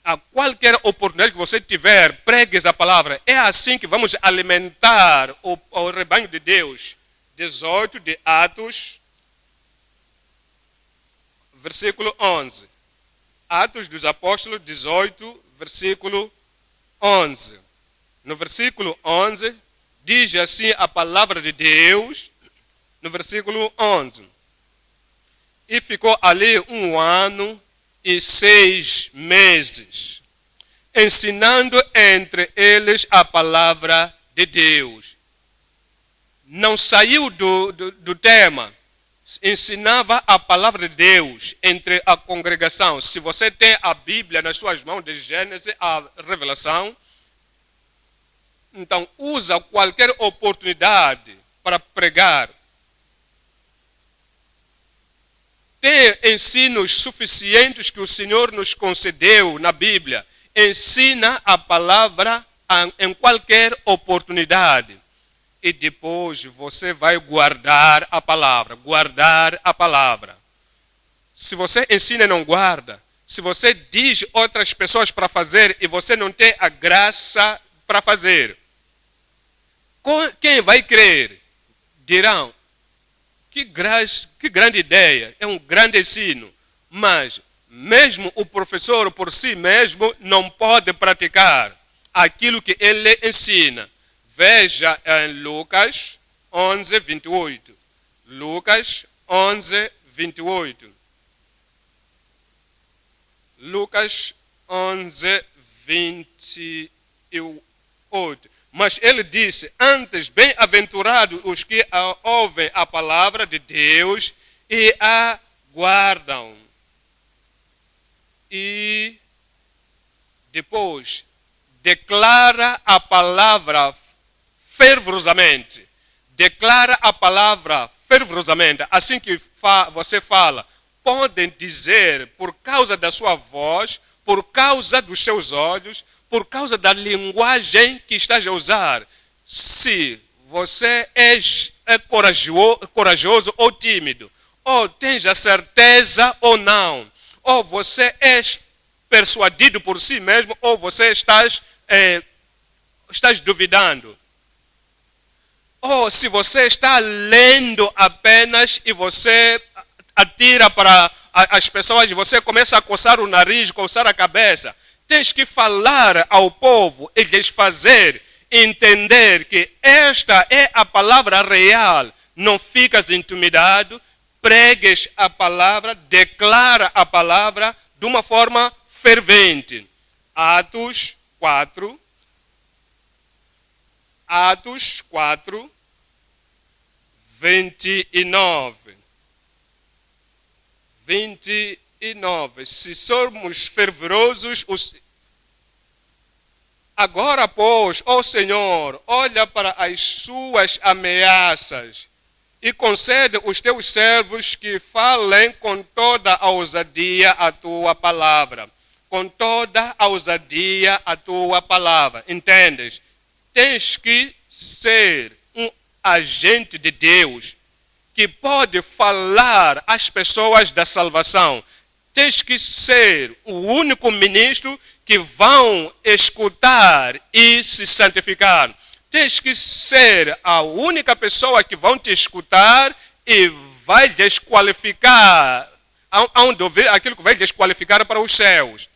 A qualquer oportunidade que você tiver, pregues a palavra. É assim que vamos alimentar o rebanho de Deus. 18 de Atos, versículo 11. Atos dos Apóstolos 18, versículo 11. No versículo 11, diz assim a palavra de Deus, no versículo 11. E ficou ali 1 ano e 6 meses, ensinando entre eles a palavra de Deus. Não saiu do tema. Ensinava a palavra de Deus entre a congregação. Se você tem a Bíblia nas suas mãos, de Gênesis a Revelação, então usa qualquer oportunidade para pregar. Tem ensinos suficientes que o Senhor nos concedeu na Bíblia. Ensina a palavra em qualquer oportunidade. E depois você vai guardar a palavra. Guardar a palavra. Se você ensina e não guarda, se você diz outras pessoas para fazer e você não tem a graça para fazer, quem vai crer? Dirão, que grande ideia, é um grande ensino. Mas mesmo o professor por si mesmo não pode praticar aquilo que ele ensina. Veja em Lucas 11, 28. Lucas 11, 28. Lucas 11, 28. Mas ele disse, antes, bem-aventurados os que ouvem a palavra de Deus e a guardam. E depois, declara a palavra fervorosamente. Declara a palavra fervorosamente. Assim que você fala, podem dizer, por causa da sua voz, por causa dos seus olhos, por causa da linguagem que estás a usar, se você é corajoso ou tímido, ou tens a certeza ou não, ou você é persuadido por si mesmo, ou você estás duvidando. Ou se você está lendo apenas e você atira para as pessoas e você começa a coçar o nariz, coçar a cabeça. Tens que falar ao povo e lhes fazer entender que esta é a palavra real. Não ficas intimidado, pregues a palavra, declara a palavra de uma forma fervente. Atos 4, 29. 29. Se somos fervorosos, Agora, pois, ó Senhor, olha para as suas ameaças e concede os teus servos que falem com toda a ousadia a tua palavra. Com toda a ousadia a tua palavra. Entendes? Tens que ser um agente de Deus que pode falar às pessoas da salvação. Tens que ser o único ministro que vão escutar e se santificar. Tens que ser a única pessoa que vão te escutar e vai desqualificar, onde ouvir aquilo que vai desqualificar para os céus.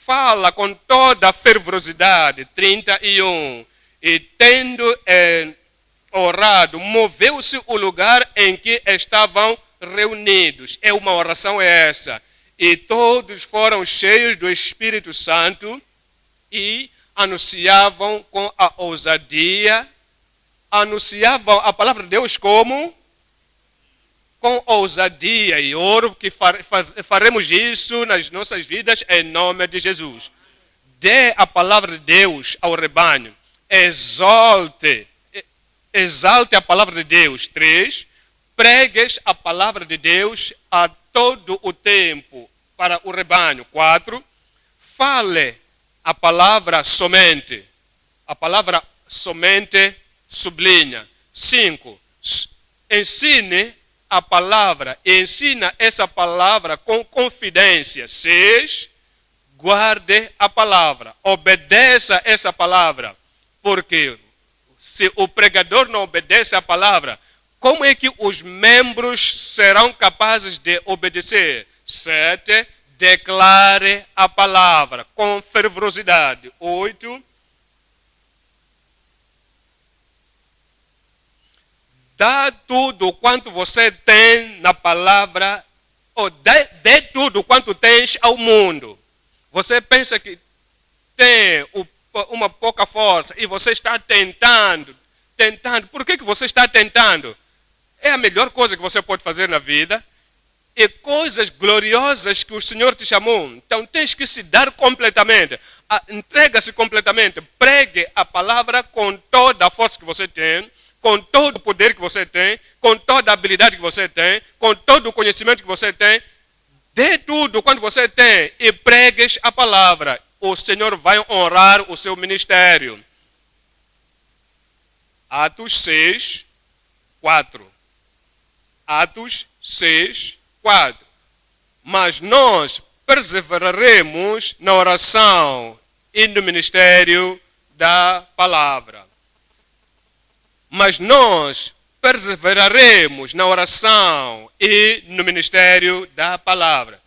Fala com toda a fervorosidade, 31, e tendo orado, moveu-se o lugar em que estavam reunidos. É uma oração essa. E todos foram cheios do Espírito Santo e anunciavam com a ousadia, anunciavam a palavra de Deus como? Com ousadia e ouro, que faremos isso nas nossas vidas em nome de Jesus. Dê a palavra de Deus ao rebanho. Exalte a palavra de Deus. 3. Pregues a palavra de Deus a todo o tempo para o rebanho. 4. Fale a palavra somente. A palavra somente sublinha. 5. Ensine a palavra e ensina essa palavra com confidência. 6. Guarde a palavra. Obedeça essa palavra. Porque se o pregador não obedece a palavra, como é que os membros serão capazes de obedecer? 7. Declare a palavra com fervorosidade. 8. Dá tudo quanto você tem na palavra, ou dê tudo quanto tens ao mundo. Você pensa que tem uma pouca força e você está tentando. Por que você está tentando? É a melhor coisa que você pode fazer na vida. E coisas gloriosas que o Senhor te chamou. Então tens que se dar completamente. Entrega-se completamente. Pregue a palavra com toda a força que você tem, com todo o poder que você tem, com toda a habilidade que você tem, com todo o conhecimento que você tem. Dê tudo quando você tem e pregues a palavra. O Senhor vai honrar o seu ministério. Atos 6, 4. Atos 6, 4. Mas nós perseveraremos na oração e no ministério da palavra. Mas nós perseveraremos na oração e no ministério da palavra.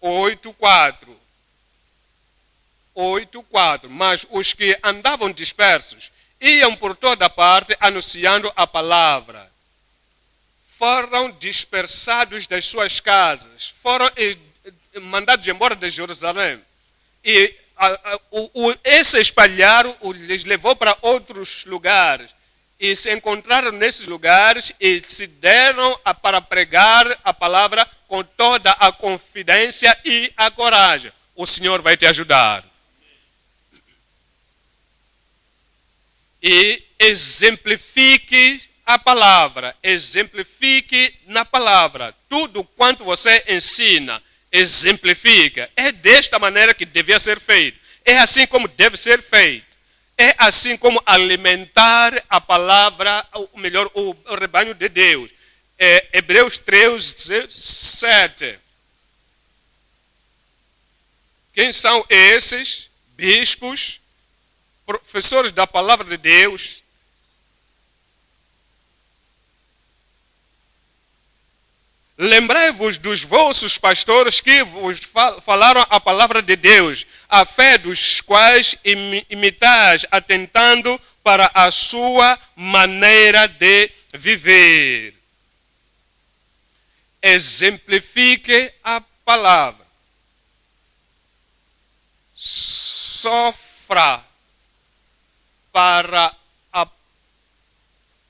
8:4. Mas os que andavam dispersos iam por toda parte anunciando a palavra. Foram dispersados das suas casas, foram mandados embora de Jerusalém. E esse espalhar lhes levou para outros lugares. E se encontraram nesses lugares e se deram para pregar a palavra com toda a confidência e a coragem. O Senhor vai te ajudar. E exemplifique a palavra, exemplifique na palavra. Tudo quanto você ensina, exemplifica. É desta maneira que devia ser feito. É assim como deve ser feito. É assim como alimentar a palavra, ou melhor, o rebanho de Deus. Hebreus 3:7. Quem são esses? Bispos, professores da palavra de Deus. Lembrai-vos dos vossos pastores que vos falaram a palavra de Deus, a fé dos quais imitais, atentando para a sua maneira de viver. Exemplifique a palavra. Sofra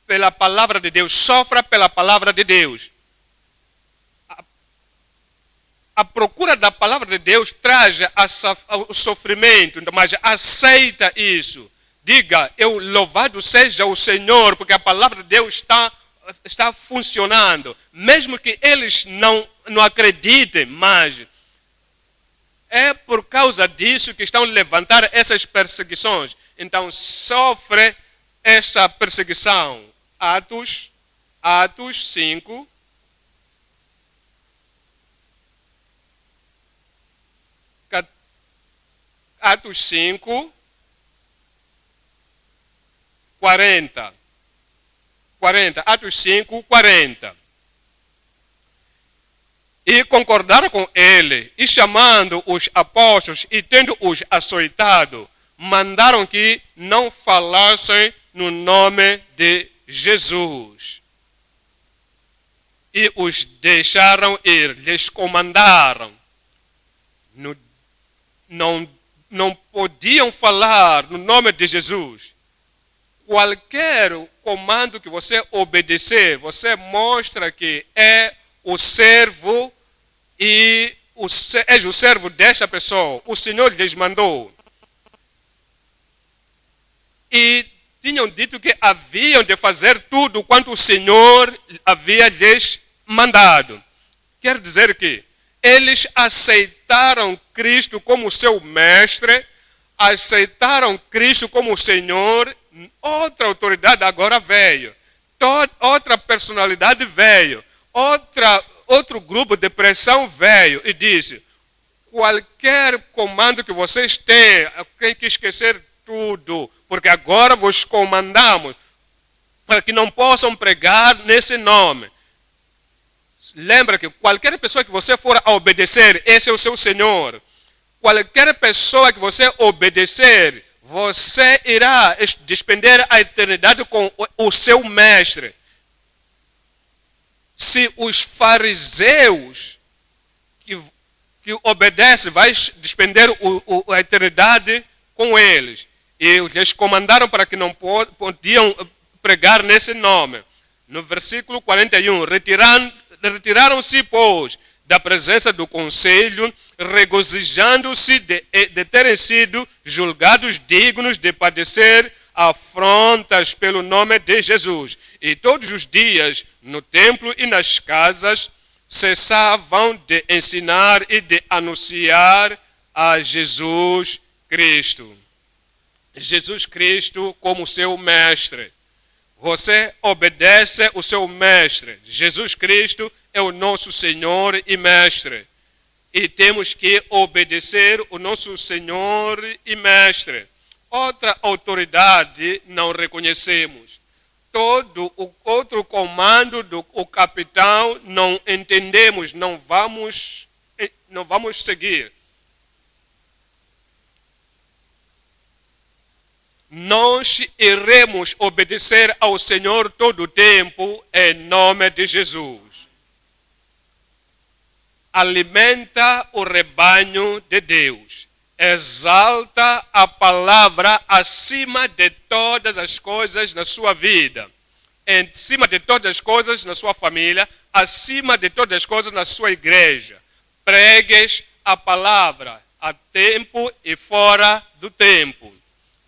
pela palavra de Deus. Sofra pela palavra de Deus. a procura da palavra de Deus traz o sofrimento, mas aceita isso. Diga, louvado seja o Senhor, porque a palavra de Deus está funcionando. Mesmo que eles não acreditem, mas é por causa disso que estão a levantar essas perseguições. Então sofre essa perseguição. Atos 5. Atos 5, 40. Atos 5, 40. E concordaram com ele, e chamando os apóstolos, e tendo-os açoitado, mandaram que não falassem no nome de Jesus. E os deixaram ir, lhes comandaram. Não podiam falar no nome de Jesus. Qualquer comando que você obedecer, você mostra que é o servo e és o servo desta pessoa. O Senhor lhes mandou. E tinham dito que haviam de fazer tudo quanto o Senhor havia lhes mandado. Quer dizer que eles aceitaram Cristo como seu mestre, aceitaram Cristo como o Senhor. Outra autoridade agora veio, outra personalidade veio, outro grupo de pressão veio e disse: qualquer comando que vocês têm que esquecer tudo, porque agora vos comandamos para que não possam pregar nesse nome. Lembra que qualquer pessoa que você for a obedecer, esse é o seu Senhor. Qualquer pessoa que você obedecer, você irá despender a eternidade com o seu mestre. Se os fariseus que obedecem, vai despender a eternidade com eles. E eles comandaram para que não podiam pregar nesse nome. No versículo 41, retiraram-se, pois, da presença do conselho, regozijando-se de terem sido julgados dignos de padecer afrontas pelo nome de Jesus. E todos os dias, no templo e nas casas, cessavam de ensinar e de anunciar a Jesus Cristo. Jesus Cristo como seu mestre. Você obedece o seu mestre. Jesus Cristo é o nosso Senhor e mestre. E temos que obedecer o nosso Senhor e mestre. Outra autoridade não reconhecemos. Todo o outro comando do capitão não entendemos, não vamos seguir. Nós iremos obedecer ao Senhor todo o tempo, em nome de Jesus. Alimenta o rebanho de Deus. Exalta a palavra acima de todas as coisas na sua vida. Acima de todas as coisas na sua família. Acima de todas as coisas na sua igreja. Pregues a palavra a tempo e fora do tempo.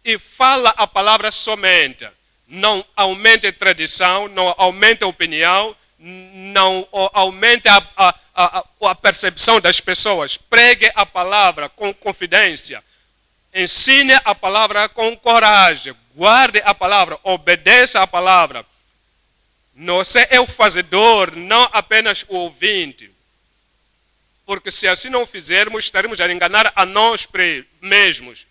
E fala a palavra somente. Não aumente a tradição, não aumente a opinião, não aumente a percepção das pessoas. Pregue a palavra com confidência. Ensine a palavra com coragem. Guarde a palavra, obedeça a palavra. Você é o fazedor, não apenas o ouvinte. Porque se assim não fizermos, estaremos a enganar a nós mesmos.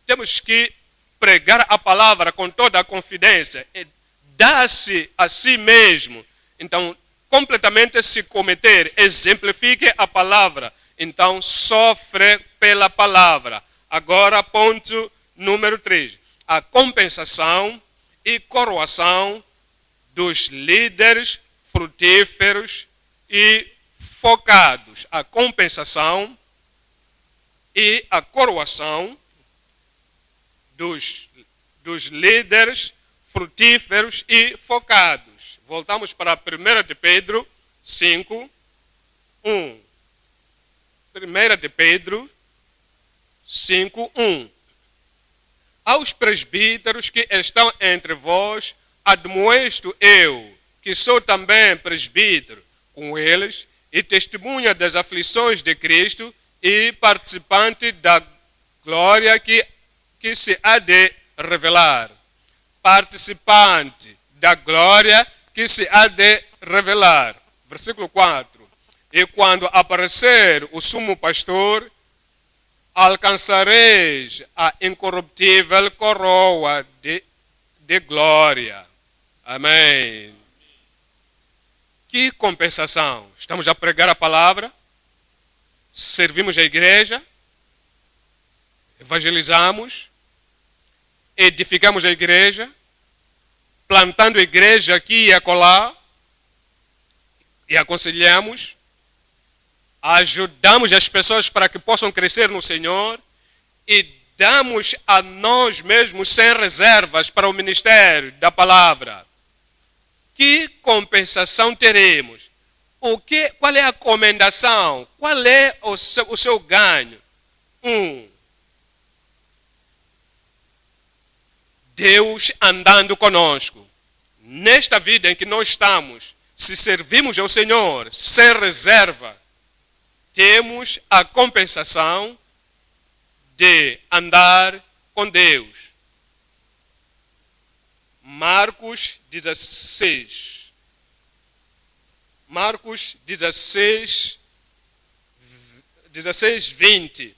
Temos que pregar a palavra com toda a confidência. Dá-se a si mesmo. Então, completamente se cometer, exemplifique a palavra. Então, sofre pela palavra. Agora, ponto número 3. A compensação e coroação dos líderes frutíferos e focados. A compensação e a coroação dos líderes frutíferos e focados. Voltamos para 1 de Pedro 5, 1. 1 de Pedro 5:1. Aos presbíteros que estão entre vós, admoesto eu, que sou também presbítero, com eles, e testemunha das aflições de Cristo e participante da glória que se há de revelar. Participante da glória que se há de revelar. Versículo 4. E quando aparecer o sumo pastor, alcançareis a incorruptível coroa de glória. Amém. Que compensação! Estamos a pregar a palavra, servimos a igreja, evangelizamos, edificamos a igreja, plantando a igreja aqui e acolá, e aconselhamos, ajudamos as pessoas para que possam crescer no Senhor e damos a nós mesmos sem reservas para o ministério da palavra. Que compensação teremos? Qual é a comendação? Qual é o seu ganho? Deus andando conosco. Nesta vida em que nós estamos, se servimos ao Senhor sem reserva, temos a compensação de andar com Deus. Marcos 16. Marcos 16, 20.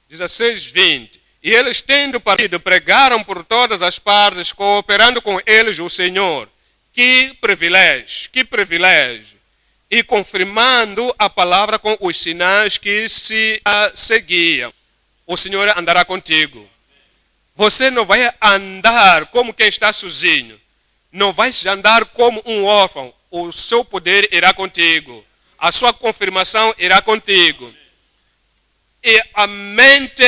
16, 20. E eles, tendo partido, pregaram por todas as partes, cooperando com eles o Senhor. Que privilégio, que privilégio. E confirmando a palavra com os sinais que se seguiam. O Senhor andará contigo. Você não vai andar como quem está sozinho. Não vai andar como um órfão. O seu poder irá contigo. A sua confirmação irá contigo. E a mente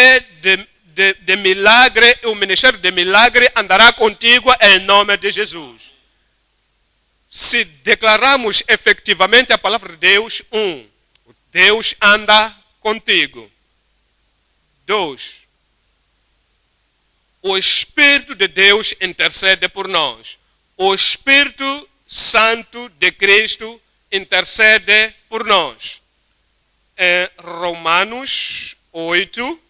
de milagre, o ministério de milagre andará contigo em nome de Jesus. Se declararmos efetivamente a palavra de Deus, Deus anda contigo. 2, o Espírito de Deus intercede por nós. O Espírito Santo de Cristo intercede por nós. Em Romanos 8,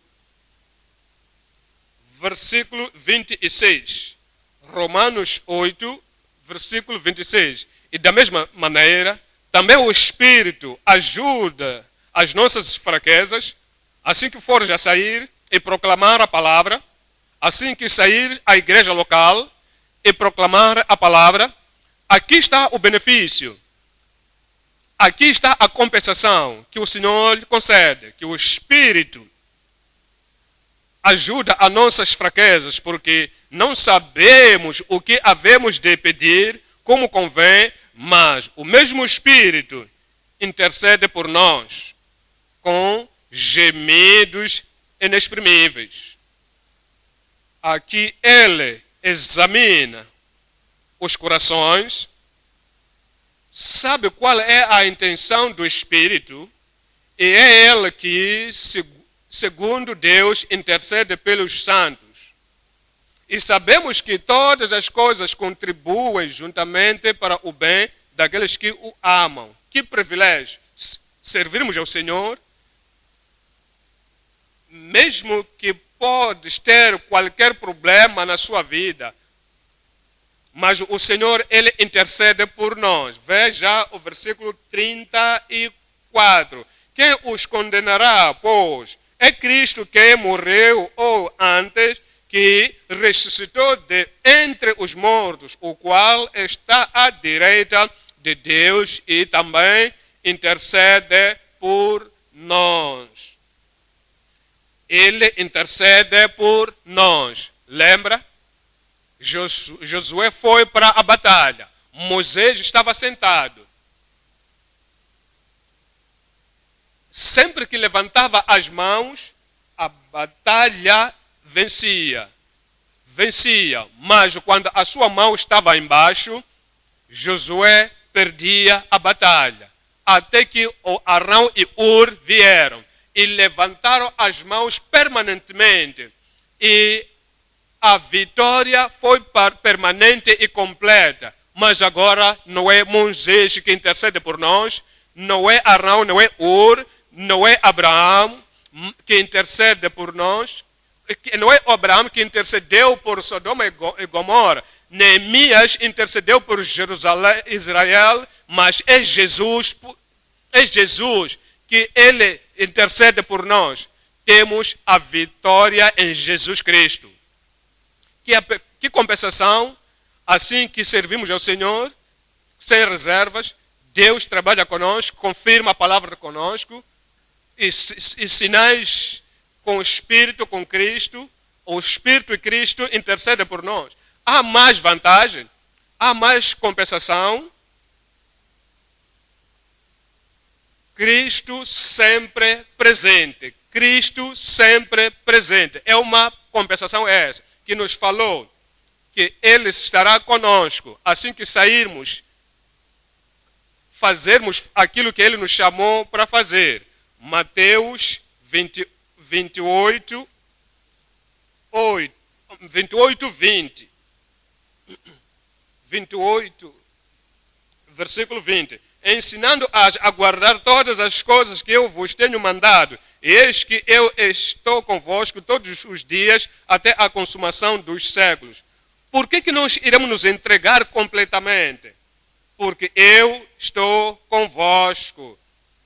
versículo 26. Romanos 8, versículo 26. E da mesma maneira, também o Espírito ajuda as nossas fraquezas, assim que fores a sair e proclamar a palavra, assim que sair à igreja local e proclamar a palavra, aqui está o benefício. Aqui está a compensação que o Senhor lhe concede, que o Espírito ajuda as nossas fraquezas, porque não sabemos o que havemos de pedir como convém, mas o mesmo Espírito intercede por nós com gemidos inexprimíveis. Aqui ele examina os corações, sabe qual é a intenção do Espírito, e é ele que, segundo Deus, intercede pelos santos. E sabemos que todas as coisas contribuem juntamente para o bem daqueles que o amam. Que privilégio servirmos ao Senhor, mesmo que podes ter qualquer problema na sua vida, mas o Senhor, Ele intercede por nós. Veja o versículo 34. Quem os condenará, pois? É Cristo que morreu, ou antes, que ressuscitou de entre os mortos, o qual está à direita de Deus e também intercede por nós. Ele intercede por nós. Lembra? Josué foi para a batalha. Moisés estava sentado. Sempre que levantava as mãos, a batalha vencia. Mas quando a sua mão estava embaixo, Josué perdia a batalha. até que Arão e Ur vieram e levantaram as mãos permanentemente. E a vitória foi permanente e completa. Mas agora não é Moisés que intercede por nós, não é Arão, não é Ur, não é Abraão que intercede por nós, não é Abraão que intercedeu por Sodoma e Gomorra. Neemias intercedeu por Jerusalém, Israel, mas é Jesus que ele intercede por nós. Temos a vitória em Jesus Cristo. Que compensação, assim que servimos ao Senhor, sem reservas, Deus trabalha conosco, confirma a palavra conosco, e sinais com o Espírito, com Cristo, o Espírito e Cristo intercedem por nós. Há mais vantagem, há mais compensação. Cristo sempre presente. Cristo sempre presente. É uma compensação essa, que nos falou que Ele estará conosco assim que sairmos, fazermos aquilo que Ele nos chamou para fazer. Mateus 28, 20. 28, versículo 20. Ensinando-as a guardar todas as coisas que eu vos tenho mandado. E eis que eu estou convosco todos os dias até a consumação dos séculos. Por que nós iremos nos entregar completamente? Porque eu estou convosco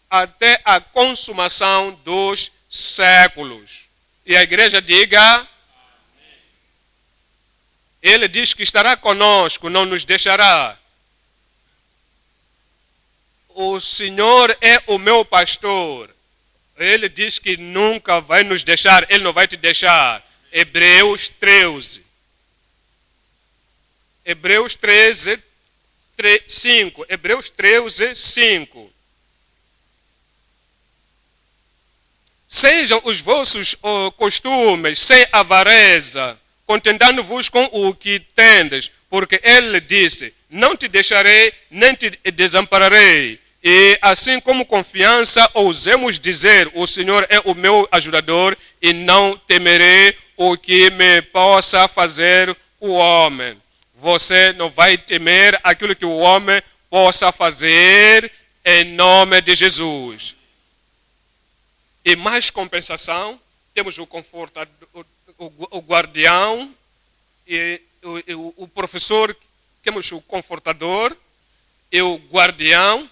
até a consumação dos séculos. E a igreja diga: amém. Ele diz que estará conosco, não nos deixará. O Senhor é o meu pastor. Ele diz que nunca vai nos deixar, Ele não vai te deixar. Hebreus 13. Hebreus 13, 5. Hebreus 13, 5. Sejam os vossos costumes sem avareza, contentando-vos com o que tendes, porque Ele disse: não te deixarei, nem te desampararei. E assim como confiança, ousemos dizer: o Senhor é o meu ajudador, e não temerei o que me possa fazer o homem. Você não vai temer aquilo que o homem possa fazer, em nome de Jesus. E mais compensação, temos o confortador, o guardião, e o professor, temos o confortador e o guardião,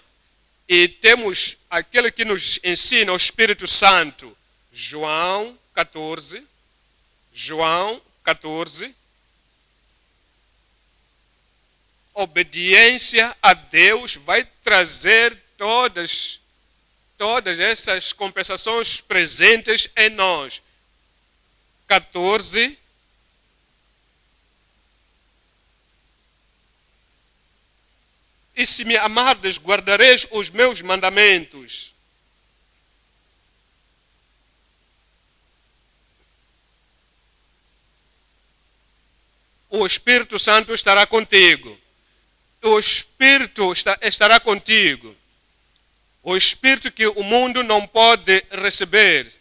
e temos aquele que nos ensina, o Espírito Santo. João 14. Obediência a Deus vai trazer todas essas compensações presentes em nós. 14. E se me amardes, guardareis os meus mandamentos. O Espírito Santo estará contigo. O Espírito estará contigo. O Espírito que o mundo não pode receber.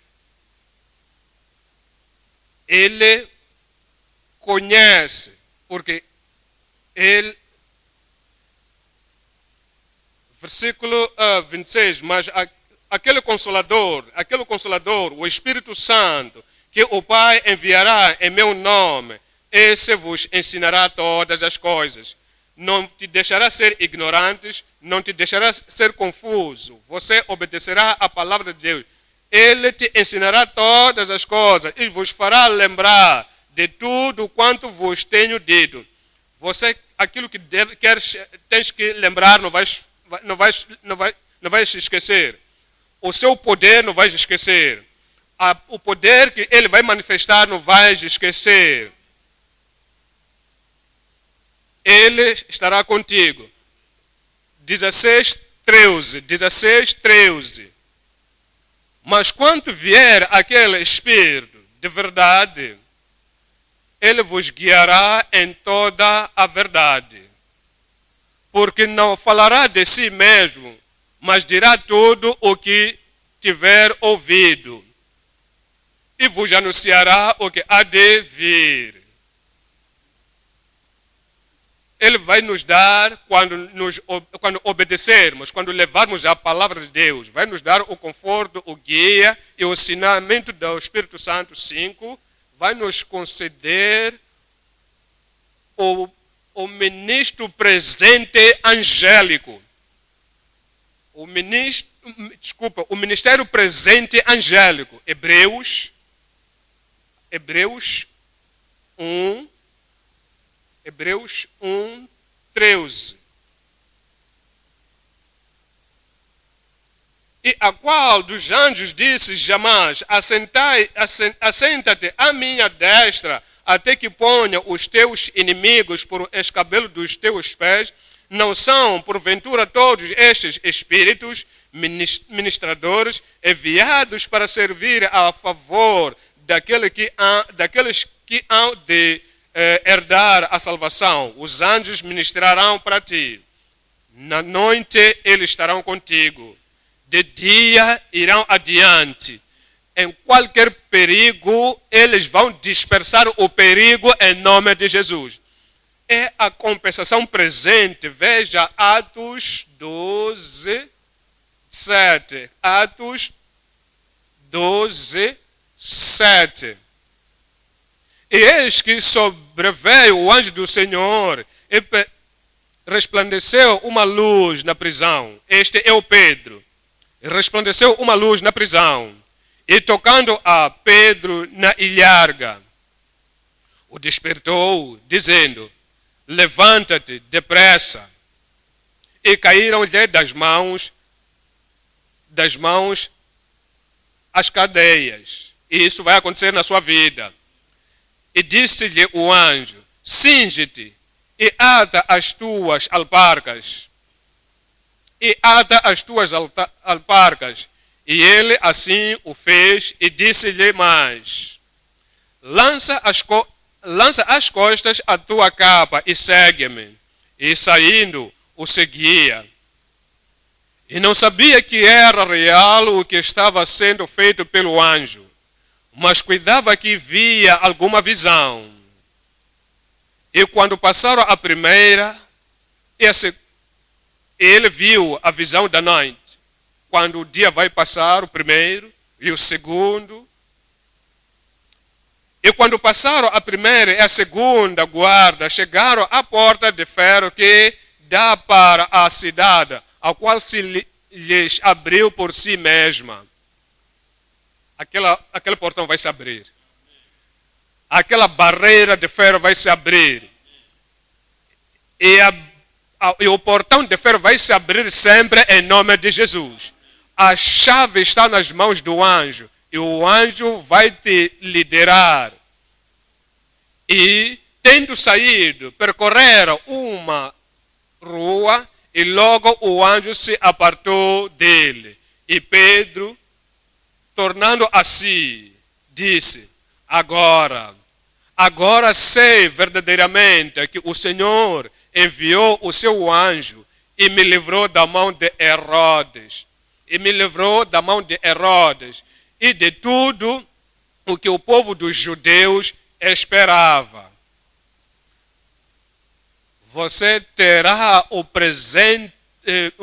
Ele conhece, porque ele... Versículo 26, mas aquele consolador, o Espírito Santo, que o Pai enviará em meu nome, esse vos ensinará todas as coisas. Não te deixará ser ignorante, não te deixará ser confuso. Você obedecerá à palavra de Deus. Ele te ensinará todas as coisas e vos fará lembrar de tudo quanto vos tenho dito. Você, aquilo que tens que lembrar, não vais esquecer. O seu poder não vais esquecer. O poder que ele vai manifestar não vais esquecer. Ele estará contigo. 16:13. Mas quando vier aquele Espírito de verdade, ele vos guiará em toda a verdade. Porque não falará de si mesmo, mas dirá tudo o que tiver ouvido, e vos anunciará o que há de vir. Ele vai nos dar, quando obedecermos, quando levarmos a palavra de Deus, vai nos dar o conforto, o guia e o ensinamento do Espírito Santo. 5, vai nos conceder o ministro presente angélico. O ministério presente angélico. Hebreus 1, 13. E a qual dos anjos disse jamais: assenta-te à minha destra, até que ponha os teus inimigos por escabelo dos teus pés. Não são, porventura, todos estes espíritos ministradores enviados para servir a favor daqueles que hão de herdar a salvação? Os anjos ministrarão para ti. Na noite eles estarão contigo. De dia irão adiante. Em qualquer perigo, eles vão dispersar o perigo em nome de Jesus. É a compensação presente. Veja Atos 12, 7. Atos 12, 7. E eis que sobreveio o anjo do Senhor e resplandeceu uma luz na prisão. Este é o Pedro. E resplandeceu uma luz na prisão. E tocando a Pedro na ilharga, o despertou, dizendo: levanta-te depressa. E caíram-lhe das mãos as cadeias. E isso vai acontecer na sua vida. E disse-lhe o anjo: cinge-te e ata as tuas alparcas. E ata as tuas alparcas. E ele assim o fez, e disse-lhe mais: lança às costas a tua capa e segue-me. E saindo o seguia. E não sabia que era real o que estava sendo feito pelo anjo, mas cuidava que via alguma visão. E quando passaram a primeira, ele viu a visão da noite. Quando o dia vai passar, o primeiro e o segundo. E quando passaram a primeira e a segunda guarda, chegaram à porta de ferro que dá para a cidade, a qual se lhes abriu por si mesma. Aquele portão vai se abrir. Aquela barreira de ferro vai se abrir. E o portão de ferro vai se abrir sempre em nome de Jesus. A chave está nas mãos do anjo. E o anjo vai te liderar. E, tendo saído, percorreram uma rua, e logo o anjo se apartou dele. E Pedro, tornando a si, disse: agora sei verdadeiramente que o Senhor enviou o seu anjo e me livrou da mão de Herodes. E de tudo o que o povo dos judeus esperava. Você terá o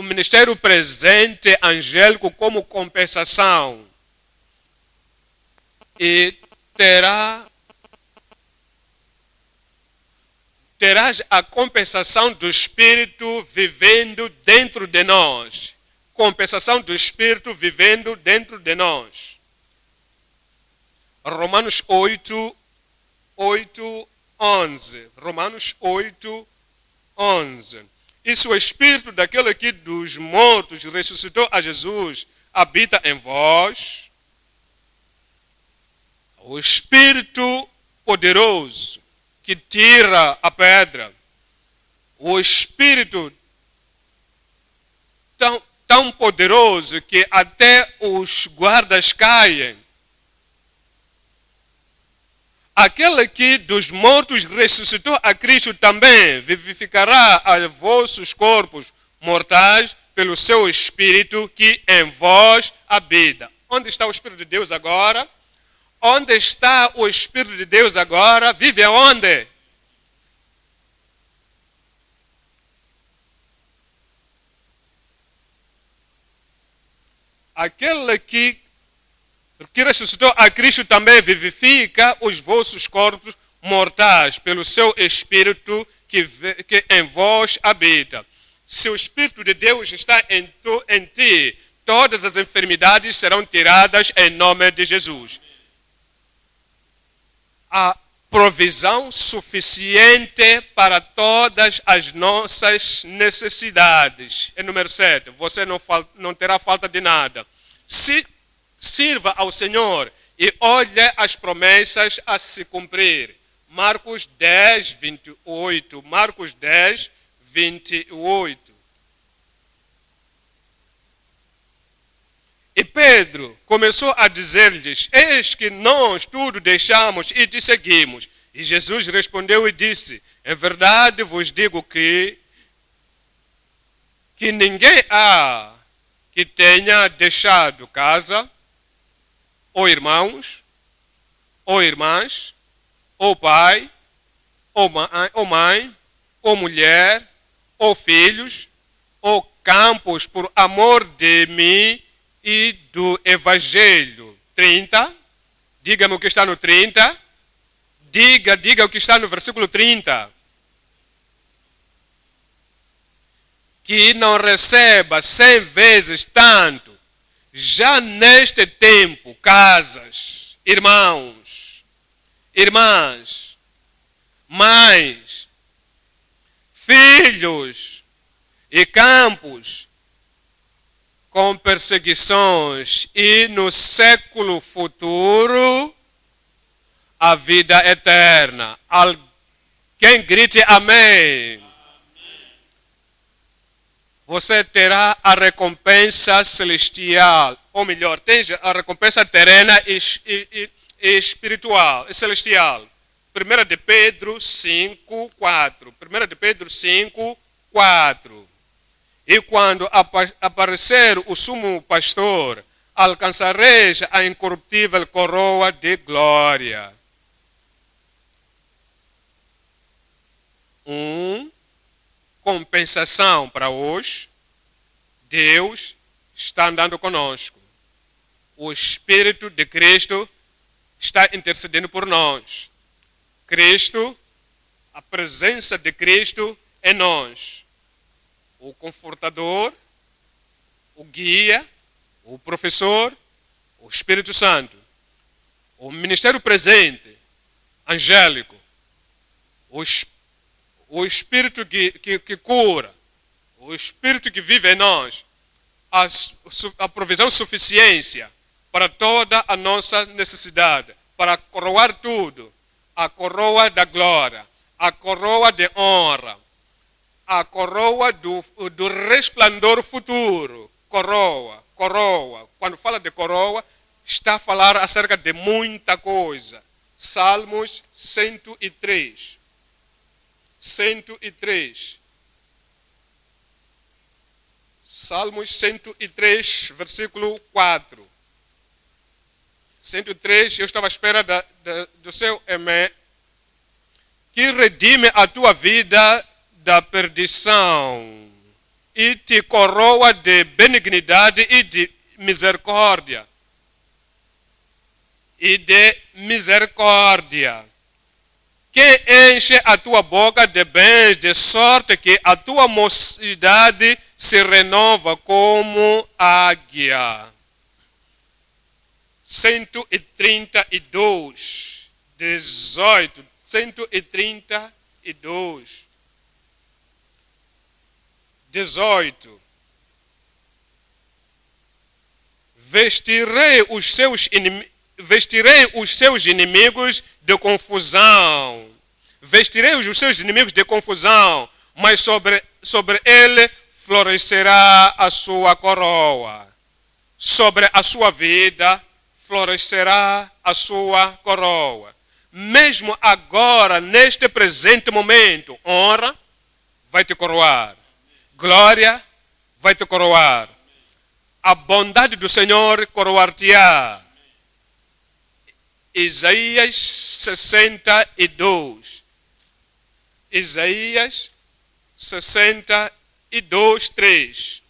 ministério presente angélico como compensação. E terás a compensação do Espírito vivendo dentro de nós. Compensação do Espírito vivendo dentro de nós. Romanos 8, 11. Romanos 8, 11. E se o Espírito daquele que dos mortos ressuscitou a Jesus habita em vós, o Espírito poderoso que tira a pedra, o Espírito tão poderoso que até os guardas caem. Aquele que dos mortos ressuscitou a Cristo também vivificará os vossos corpos mortais pelo seu Espírito que em vós habita. Onde está o Espírito de Deus agora? Onde está o Espírito de Deus agora? Vive aonde? Aquele que ressuscitou a Cristo também vivifica os vossos corpos mortais pelo seu Espírito que em vós habita. Se o Espírito de Deus está em ti, todas as enfermidades serão tiradas em nome de Jesus. A provisão suficiente para todas as nossas necessidades. É número 7. Você não terá falta de nada. Sirva ao Senhor e olhe as promessas a se cumprir. Marcos 10, 28. Marcos 10, 28. E Pedro começou a dizer-lhes: eis que nós tudo deixamos e te seguimos. E Jesus respondeu e disse: em verdade vos digo que ninguém há que tenha deixado casa, ou irmãos, ou irmãs, ou pai, ou mãe, ou mulher, ou filhos, ou campos por amor de mim e do Evangelho. 30. Diga-me o que está no 30. Diga o que está no versículo 30. Que não receba 100 vezes tanto, já neste tempo, casas, irmãos, irmãs, mães, filhos e campos, com perseguições, e no século futuro a vida eterna. Alguém grite amém. Você terá a recompensa celestial, ou melhor, tem a recompensa terrena e espiritual, e celestial. 1 de Pedro 5, 4. 1 de Pedro 5, 4. E quando aparecer o sumo pastor, alcançareis a incorruptível coroa de glória. Compensação para hoje. Deus está andando conosco. O Espírito de Cristo está intercedendo por nós. Cristo, a presença de Cristo em nós. O confortador, o guia, o professor, o Espírito Santo. O ministério presente, angélico. O Espírito que cura. O Espírito que vive em nós. A provisão suficiência para toda a nossa necessidade. Para coroar tudo. A coroa da glória. A coroa de honra. A coroa do resplendor futuro. Coroa. Quando fala de coroa, está a falar acerca de muita coisa. Salmos 103. 103. Salmos 103, versículo 4. 103, eu estava à espera do seu amém. Que redime a tua vida da perdição e te coroa de benignidade e de misericórdia. Que enche a tua boca de bens, de sorte que a tua mocidade se renova como águia. 132, 18, 132. 18. Vestirei os seus inimigos de confusão. Vestirei os seus inimigos de confusão, mas sobre ele florescerá a sua coroa. Sobre a sua vida florescerá a sua coroa. Mesmo agora, neste presente momento, honra vai te coroar. Glória vai te coroar. A bondade do Senhor coroar-te-á. Isaías 62. Isaías 62, 3.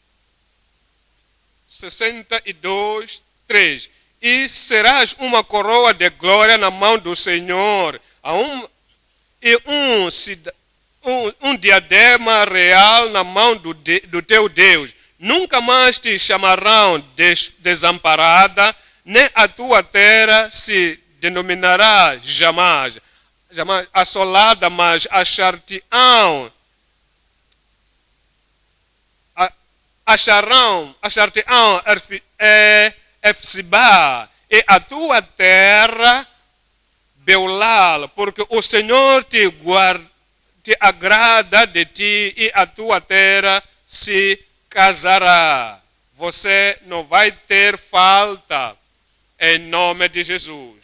62, 3. E serás uma coroa de glória na mão do Senhor, e um diadema real na mão do teu Deus. Nunca mais te chamarão desamparada, nem a tua terra se denominará jamais assolada, mas achar-te-ão Efsibá, e a tua terra Beulal, porque o Senhor te agrada de ti, e a tua terra se casará. Você não vai ter falta, em nome de Jesus.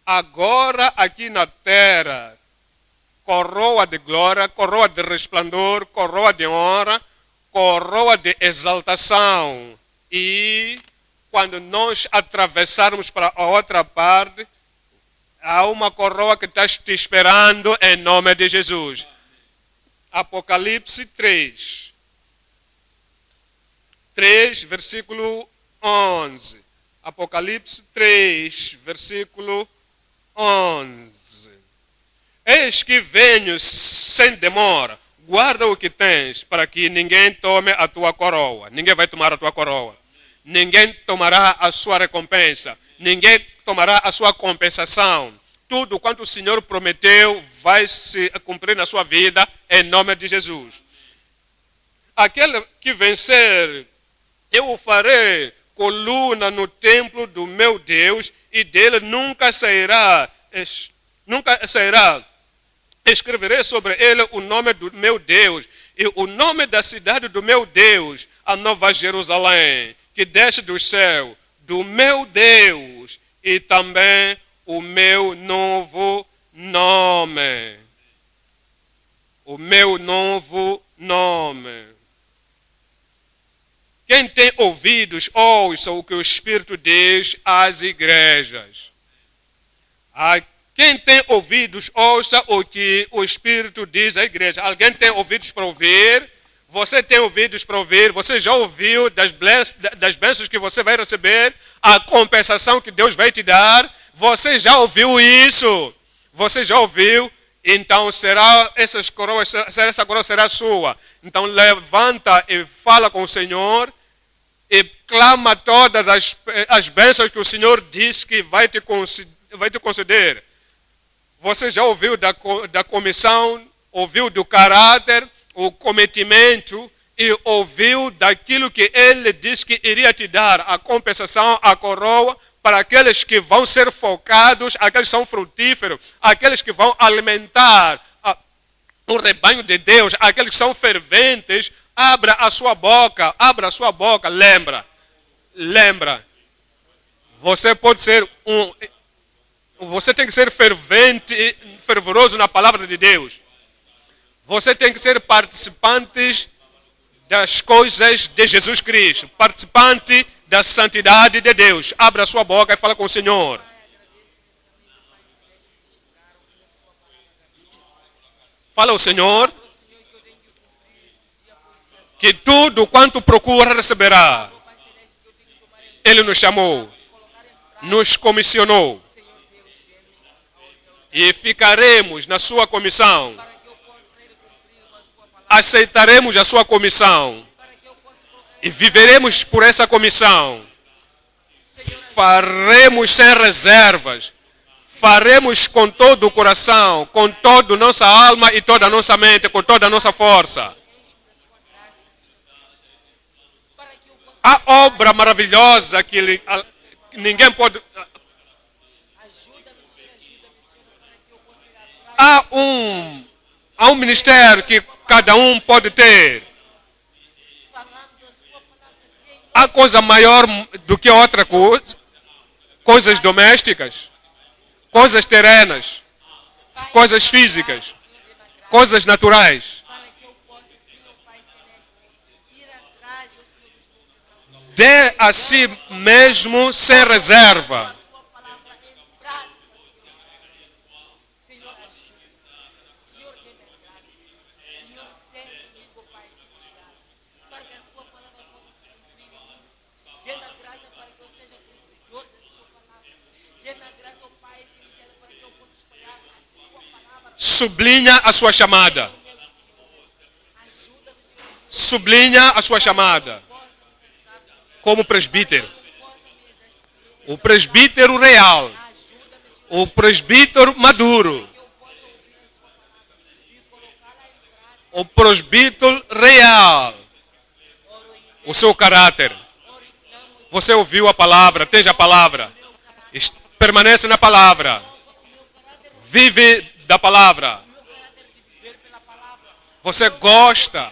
Agora aqui na terra, coroa de glória, coroa de resplendor, coroa de honra, coroa de exaltação. E quando nós atravessarmos para a outra parte, há uma coroa que está te esperando em nome de Jesus. Apocalipse 3. 3, versículo 11. Apocalipse 3, versículo 11. Eis que venho sem demora. Guarda o que tens, para que ninguém tome a tua coroa. Ninguém vai tomar a tua coroa. Ninguém tomará a sua recompensa. Ninguém tomará a sua compensação. Tudo quanto o Senhor prometeu vai se cumprir na sua vida, em nome de Jesus. Aquele que vencer, eu o farei coluna no templo do meu Deus, e dele nunca sairá. Escreverei sobre ele o nome do meu Deus e o nome da cidade do meu Deus, a Nova Jerusalém, que desce do céu, do meu Deus, e também o meu novo nome. O meu novo nome. Quem tem ouvidos, ouça o que o Espírito diz às igrejas. Quem tem ouvidos, ouça o que o Espírito diz à igreja. Alguém tem ouvidos para ouvir? Você tem ouvidos para ouvir? Você já ouviu das bênçãos que você vai receber? A compensação que Deus vai te dar? Você já ouviu isso? Você já ouviu? Então essa coroa será sua. Então levanta e fala com o Senhor e clama todas as bênçãos que o Senhor diz que vai te conceder. Você já ouviu da comissão, ouviu do caráter, o cometimento, e ouviu daquilo que Ele disse que iria te dar, a compensação, a coroa, para aqueles que vão ser focados, aqueles que são frutíferos, aqueles que vão alimentar o rebanho de Deus, aqueles que são ferventes. Abra a sua boca, lembra. Você pode ser Você tem que ser fervente, fervoroso na palavra de Deus. Você tem que ser participante das coisas de Jesus Cristo, participante da santidade de Deus. Abra a sua boca e fala com o Senhor. Fala ao Senhor que tudo quanto procura receberá. Ele nos chamou, nos comissionou. E ficaremos na sua comissão. Aceitaremos a sua comissão. E viveremos por essa comissão. Faremos sem reservas. Faremos com todo o coração, com toda a nossa alma e toda a nossa mente, com toda a nossa força. A obra maravilhosa que ninguém pode... Há um ministério que cada um pode ter. Há coisa maior do que outra coisa. Coisas domésticas, coisas terrenas, coisas físicas, coisas naturais. dê a si mesmo sem reserva. Sublinha a sua chamada. Sublinha a sua chamada. Como presbítero. O presbítero real. O presbítero maduro. O presbítero real. O seu caráter. Você ouviu a palavra, tem a palavra. Permanece na palavra. Vive da palavra. Você gosta.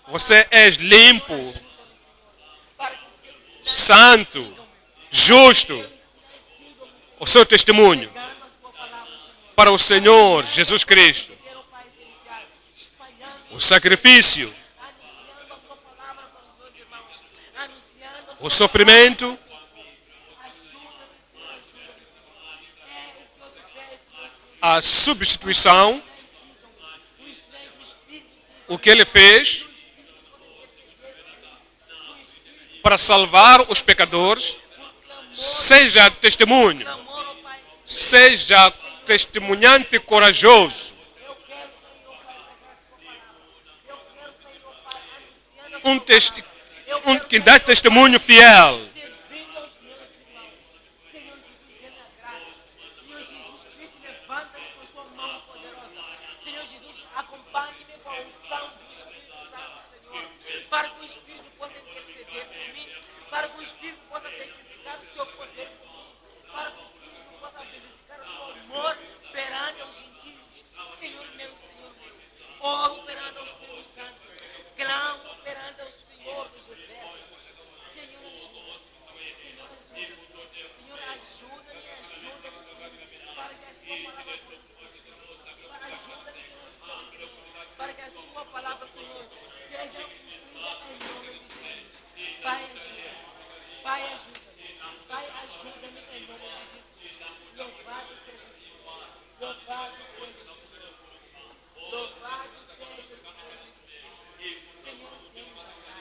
Você é limpo. Santo. Justo. O seu testemunho. Para o Senhor Jesus Cristo. O sacrifício. O sofrimento. A substituição, o que ele fez para salvar os pecadores, seja testemunho, seja testemunhante corajoso, que dá testemunho fiel.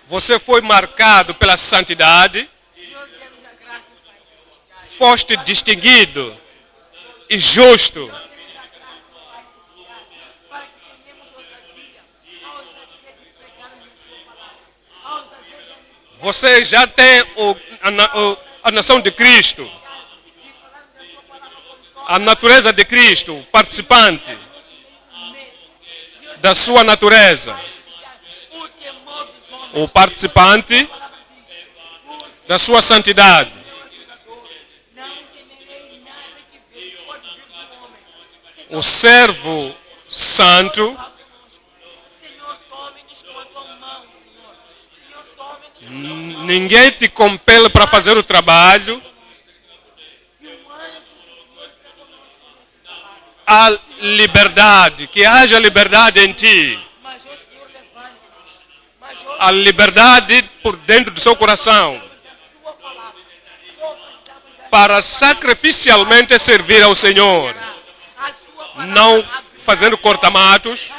Você foi marcado pela santidade. Foste distinguido e justo. Você já tem a nação de Cristo. A natureza de Cristo, participante da sua natureza. O participante da sua santidade. O servo santo. Ninguém te compele para fazer o trabalho. Há liberdade, que haja liberdade em ti. A liberdade por dentro do seu coração para sacrificialmente servir ao Senhor, não fazendo cortamatos,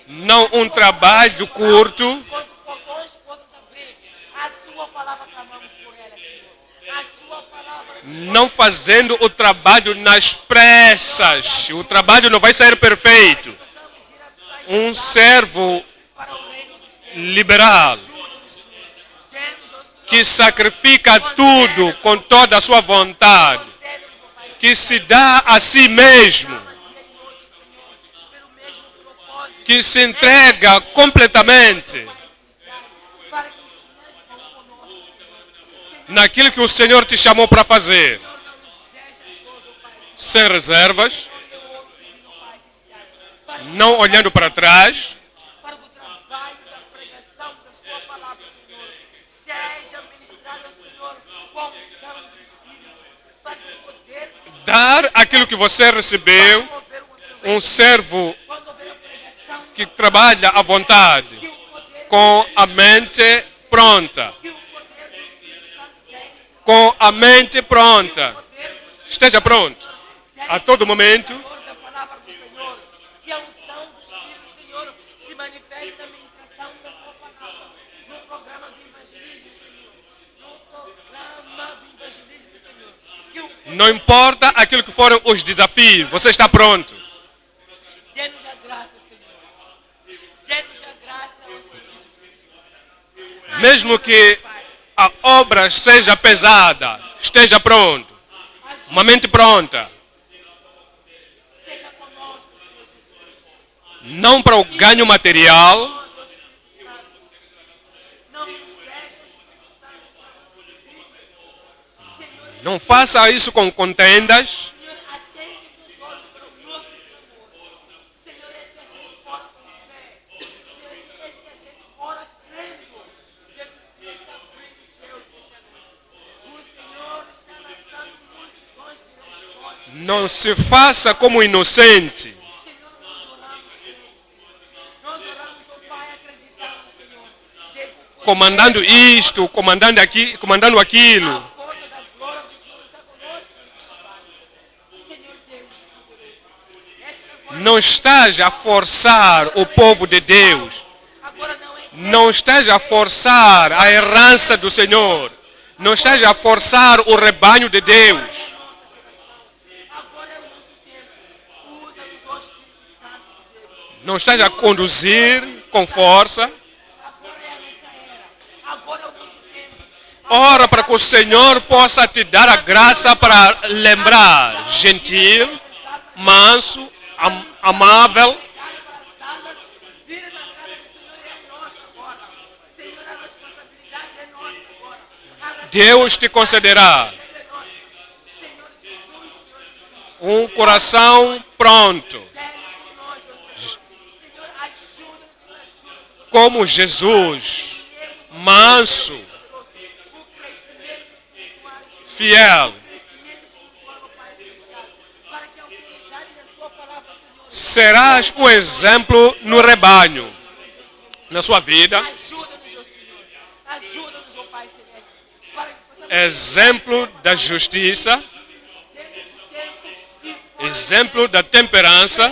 não um trabalho curto, não fazendo o trabalho nas pressas. O trabalho não vai sair perfeito. Um servo liberal que sacrifica tudo com toda a sua vontade, que se dá a si mesmo, que se entrega completamente naquilo que o Senhor te chamou para fazer, sem reservas, não olhando para trás, dar aquilo que você recebeu, um servo que trabalha à vontade, com a mente pronta. Com a mente pronta. Esteja pronto. A todo momento. Da palavra do Senhor, que a unção do Espírito do Senhor se manifesta na ministração da sua palavra, no programa do evangelismo, Senhor, no programa do evangelismo, Senhor. Não importa aquilo que forem os desafios, você está pronto. Dê-nos a graça, Senhor. Dê-nos a graça, ó Senhor. Mesmo que a obra seja pesada, esteja pronto. Uma mente pronta. Seja conosco, Senhor Jesus. Não para o ganho material. Não nos deixe o Espírito Santo para nós. Senhor, Não faça isso com contendas. Senhor, atende seus olhos para o nosso clamor. Senhor, eis que a gente ora com fé. Senhor, eis que a gente ora crendo. Deus, o Senhor está abrindo o céu e o Senhor está lançando multidões de respostas. Não se faça como inocente. Senhor, nós oramos crendo. Nós oramos, ó Pai, acreditando, Senhor. Devo Comandando isto, comandando aquilo. a força da glória do Senhor está conosco. Senhor Deus, poderoso. Não esteja a forçar o povo de Deus. Agora não é Não esteja a forçar a herança do Senhor. Não esteja a forçar o rebanho de Deus. agora é o nosso tempo. Usa-nos, ó Espírito Santo de Deus. Não esteja a conduzir com força. Agora é a nossa era. Agora é o nosso tempo. Ora para que o Senhor possa te dar a graça para lembrar gentil, manso, amável. Vira na casa do Senhor e é nossa agora. Senhor, a responsabilidade é nossa agora. Deus te concederá Senhor Jesus, um coração pronto, pede por nós, ó Senhor. Senhor, ajuda-nos. como Jesus, manso, O crescimento espiritual, fiel. crescimento espiritual, ó Pai Celestial, para que a autoridade da sua palavra, Senhor, Serás um exemplo no rebanho, na sua vida, ajuda-nos, ó Senhor. Ajuda-nos, ó Pai Celeste, para que possamos exemplo da justiça, ter tempo e exemplo da temperança,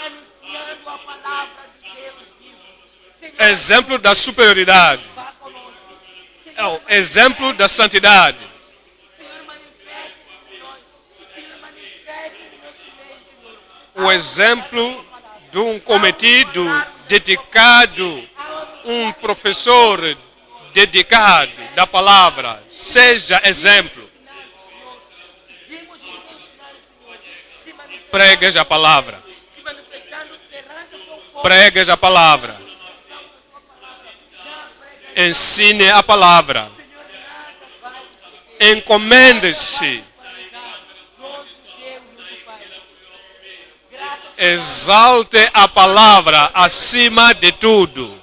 anunciando a palavra de Deus vivo. Senhor, exemplo da superioridade, vá conosco. é o exemplo da santidade, Senhor, manifeste em nós. Senhor, manifeste no nosso meio, Senhor. o exemplo de um cometido dedicado, um professor dedicado da palavra. Seja exemplo. Vimos o Senhor, Senhor, se manifestando, Pregues a palavra. se manifestando perante o seu povo. Pregues a palavra. Ensine a palavra. Encomende-se. Nosso Deus, nosso Pai. Graças Exalte a palavra acima de tudo. obrigado.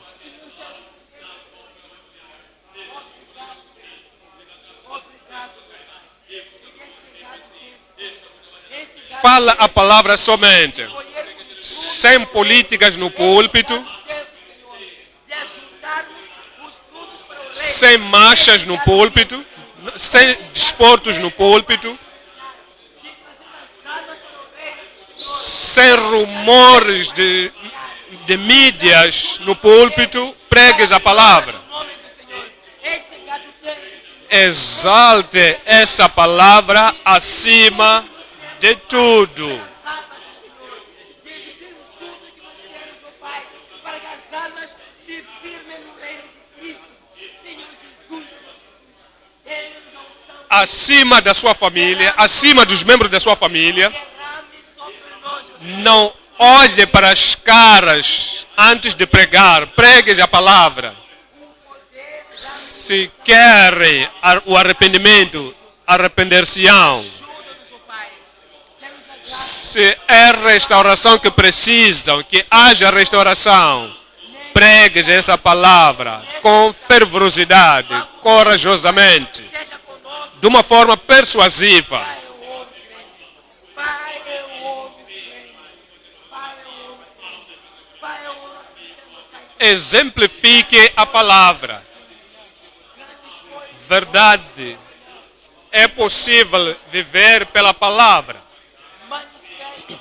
Fala a palavra somente. Sem políticas no púlpito. De ajuntarmos os frutos para o reino. Sem marchas no púlpito. Sem desportos no púlpito. Sem rumores de mídias no púlpito. Pregues a palavra. Em nome do Senhor. É chegado o tempo. Exalte essa palavra acima de tudo. Almas do Senhor. Desistirmos tudo que nós queremos, ó Pai, para que as almas se firmem no reino de Cristo. Senhor Jesus. Dê-nos a unção. Acima da sua família, acima dos membros da sua família. Derrame sobre nós, ó Senhor. Não olhe para as caras antes de pregar. Pregue a palavra. Se querem o arrependimento, arrepender-se-ão. Ajuda-nos, ó Pai. Dê-nos a graça. Se é restauração que precisam, que haja restauração. Pregue essa palavra com fervorosidade, corajosamente, Seja conosco. de uma forma persuasiva. Pai, eu ouvo, crente. Pai, eu ouvo, crente. Pai, eu ouvo, crente. exemplifique a palavra. Verdade. É possível viver pela palavra. Manifeste,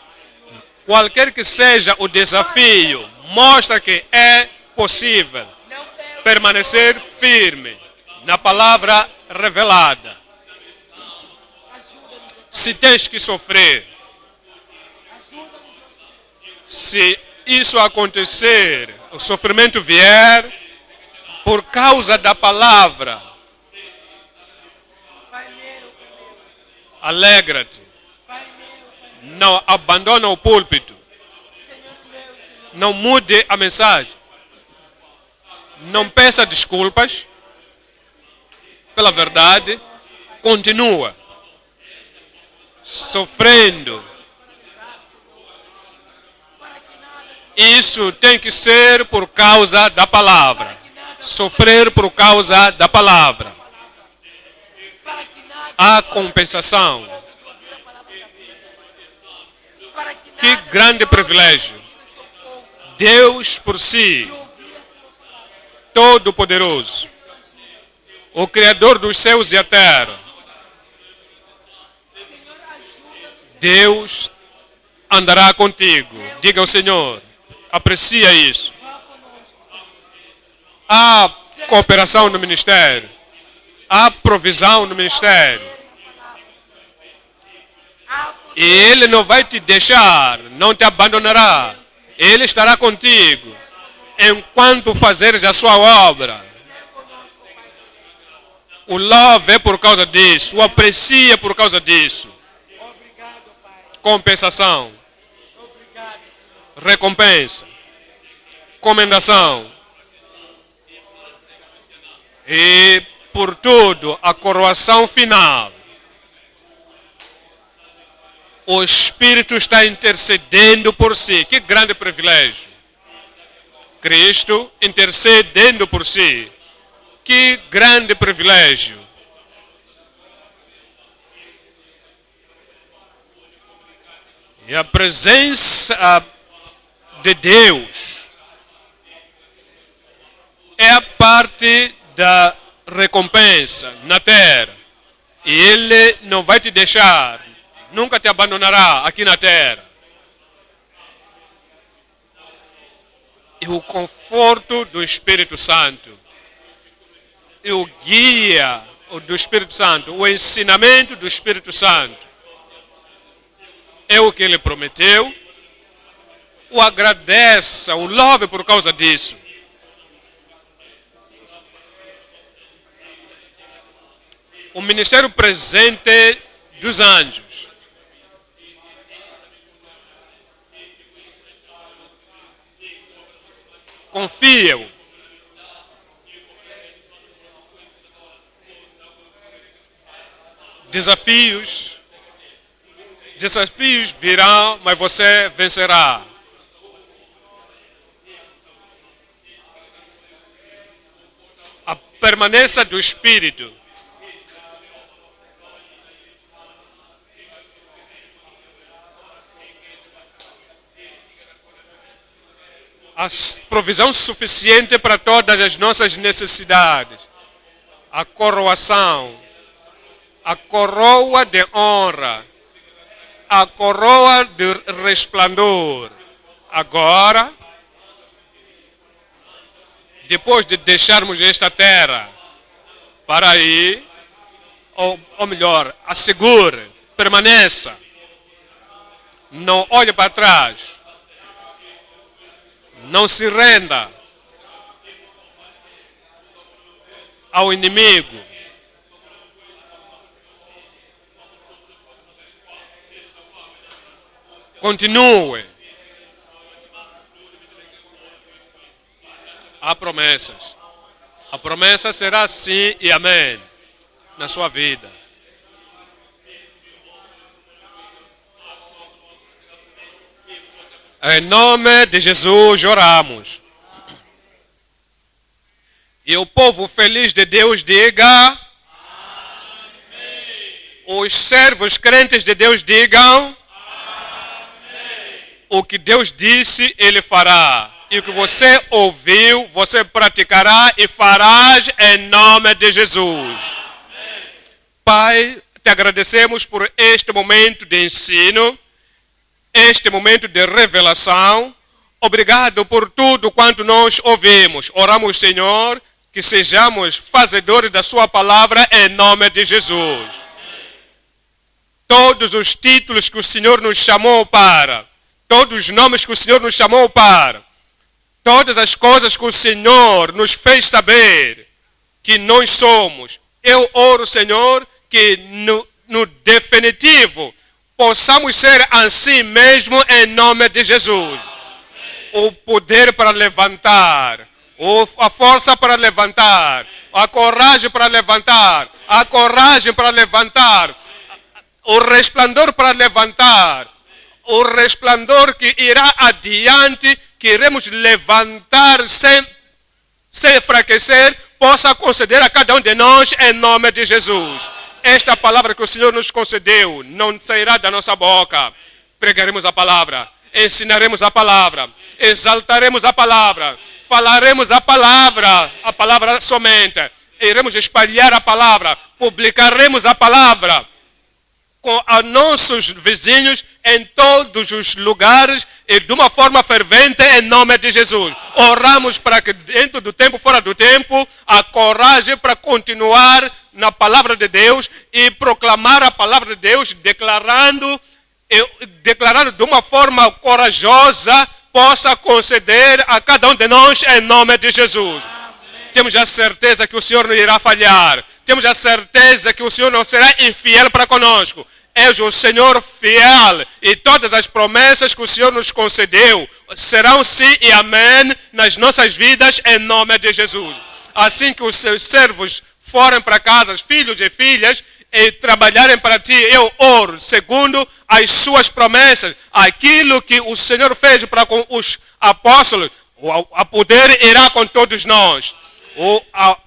Qualquer que seja o desafio, mostra que é possível não Deus, permanecer firme na palavra revelada. ajuda-nos, Se tens que sofrer, ajuda-nos, se isso acontecer, o sofrimento vier, por causa da palavra, Pai meu, alegra-te. Pai meu, Não abandona o púlpito. Senhor meu, Senhor, Não mude a mensagem. Não peça desculpas pela verdade. Continua sofrendo. Isso tem que ser por causa da palavra. Sofrer por causa da palavra. para que nada, Há compensação. para que Que nada, grande Senhor, privilégio. socorro, Deus por si, Todo-Poderoso, o Criador dos céus e a terra. Deus andará contigo. Diga ao Senhor, aprecia isso. Há cooperação no ministério. Há provisão no ministério. há E Ele não vai te deixar, não te abandonará. Ele estará contigo enquanto fazeres a sua obra. O louve é por causa disso, o aprecia por causa disso. Obrigado, Pai. Compensação, Obrigado, Senhor. recompensa, comendação. E, por tudo, a coroação final. O Espírito está intercedendo por si. Que grande privilégio. Cristo intercedendo por si. Que grande privilégio. E a presença de Deus é a parte da recompensa na terra. E Ele não vai te deixar, nunca te abandonará aqui na terra. E o conforto do Espírito Santo, e o guia do Espírito Santo, o ensinamento do Espírito Santo, é o que Ele prometeu. O agradeça, o louve por causa disso. O ministério presente dos anjos. Confia-o. Desafios virão, mas você vencerá. A permanência do Espírito. A provisão suficiente para todas as nossas necessidades. A coroação. A coroa de honra. A coroa de resplendor. Agora, depois de deixarmos esta terra para ir, ou melhor, assegure, permaneça. Não olhe para trás. Não se renda ao inimigo. Continue. Há promessas. A promessa será sim e amém na sua vida. Em nome de Jesus oramos. E o povo feliz de Deus diga. Amém. Os servos crentes de Deus digam. Amém. O que Deus disse, Ele fará. E o que você ouviu, você praticará e farás em nome de Jesus. Pai, te agradecemos por este momento de ensino, este momento de revelação. Obrigado por tudo quanto nós ouvimos. Oramos, Senhor, que sejamos fazedores da sua palavra em nome de Jesus. Todos os títulos que o Senhor nos chamou para, todos os nomes que o Senhor nos chamou para, todas as coisas que o Senhor nos fez saber que nós somos. Eu oro, Senhor, que no definitivo possamos ser assim mesmo em nome de Jesus. O poder para levantar, a força para levantar, a coragem para levantar, a coragem para levantar, o resplendor para levantar, o resplendor que irá adiante, que iremos levantar sem enfraquecer, possa conceder a cada um de nós em nome de Jesus. Esta palavra que o Senhor nos concedeu não sairá da nossa boca. Pregaremos a palavra, ensinaremos a palavra, exaltaremos a palavra, falaremos a palavra somente. Iremos espalhar a palavra, publicaremos a palavra com a nossos vizinhos em todos os lugares e de uma forma fervente em nome de Jesus. Oramos para que dentro do tempo, fora do tempo, a coragem para continuar na palavra de Deus e proclamar a palavra de Deus, declarando de uma forma corajosa, possa conceder a cada um de nós em nome de Jesus. Temos a certeza que o Senhor não irá falhar. Temos a certeza que o Senhor não será infiel para conosco. És o Senhor fiel e todas as promessas que o Senhor nos concedeu serão sim e amém nas nossas vidas em nome de Jesus. Assim que os seus servos forem para casa, filhos e filhas, e trabalharem para ti, eu oro segundo as suas promessas, aquilo que o Senhor fez para com os apóstolos, o poder irá com todos nós.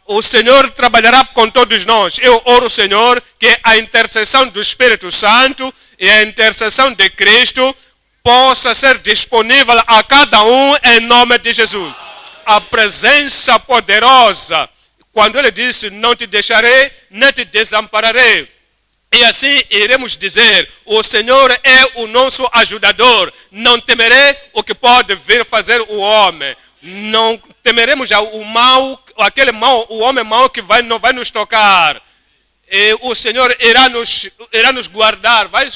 O Senhor trabalhará com todos nós. Eu oro, Senhor, que a intercessão do Espírito Santo e a intercessão de Cristo possa ser disponível a cada um em nome de Jesus. A presença poderosa, quando Ele disse, não te deixarei, nem te desampararei. E assim iremos dizer, o Senhor é o nosso ajudador. Não temerei o que pode vir fazer o homem. Não temeremos o mal, o homem mau que não vai nos tocar. E o Senhor irá nos guardar, vai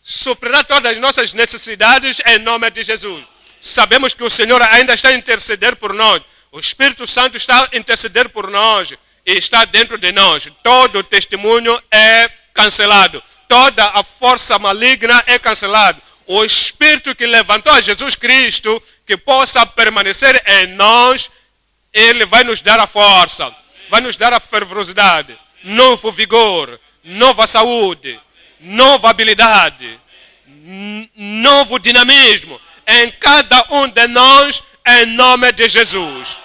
suprirá todas as nossas necessidades em nome de Jesus. Sabemos que o Senhor ainda está a interceder por nós. O Espírito Santo está a interceder por nós e está dentro de nós. Todo o testemunho é cancelado. Toda a força maligna é cancelada. O Espírito que levantou a Jesus Cristo, que possa permanecer em nós, Ele vai nos dar a força, vai nos dar a fervorosidade, novo vigor, nova saúde, nova habilidade, novo dinamismo em cada um de nós, em nome de Jesus.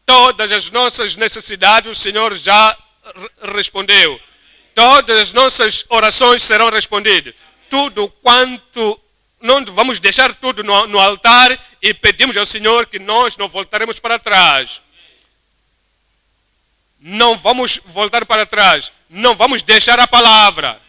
Todas as nossas necessidades o Senhor já respondeu. Todas as nossas orações serão respondidas. Tudo quanto, não vamos deixar tudo no altar e pedimos ao Senhor que nós não voltaremos para trás. Não vamos voltar para trás. Não vamos deixar a palavra.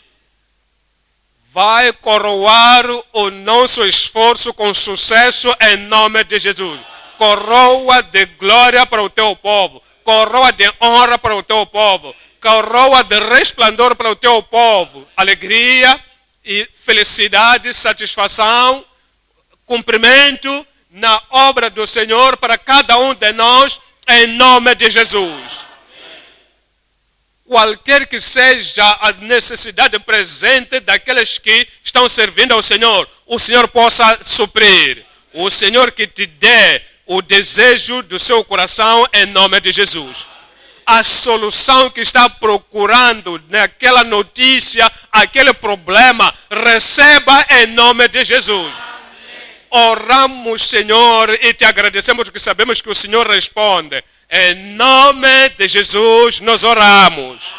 Vai coroar o nosso esforço com sucesso em nome de Jesus. Coroa de glória para o teu povo. Coroa de honra para o teu povo. Coroa de resplandor para o teu povo. Alegria e felicidade, satisfação, cumprimento na obra do Senhor para cada um de nós, em nome de Jesus. Qualquer que seja a necessidade presente daqueles que estão servindo ao Senhor, o Senhor possa suprir. O Senhor que te dê o desejo do seu coração, em nome de Jesus. A solução que está procurando naquela notícia, aquele problema, receba em nome de Jesus. Amém. Oramos, Senhor, e te agradecemos porque sabemos que o Senhor responde. Em nome de Jesus nós oramos.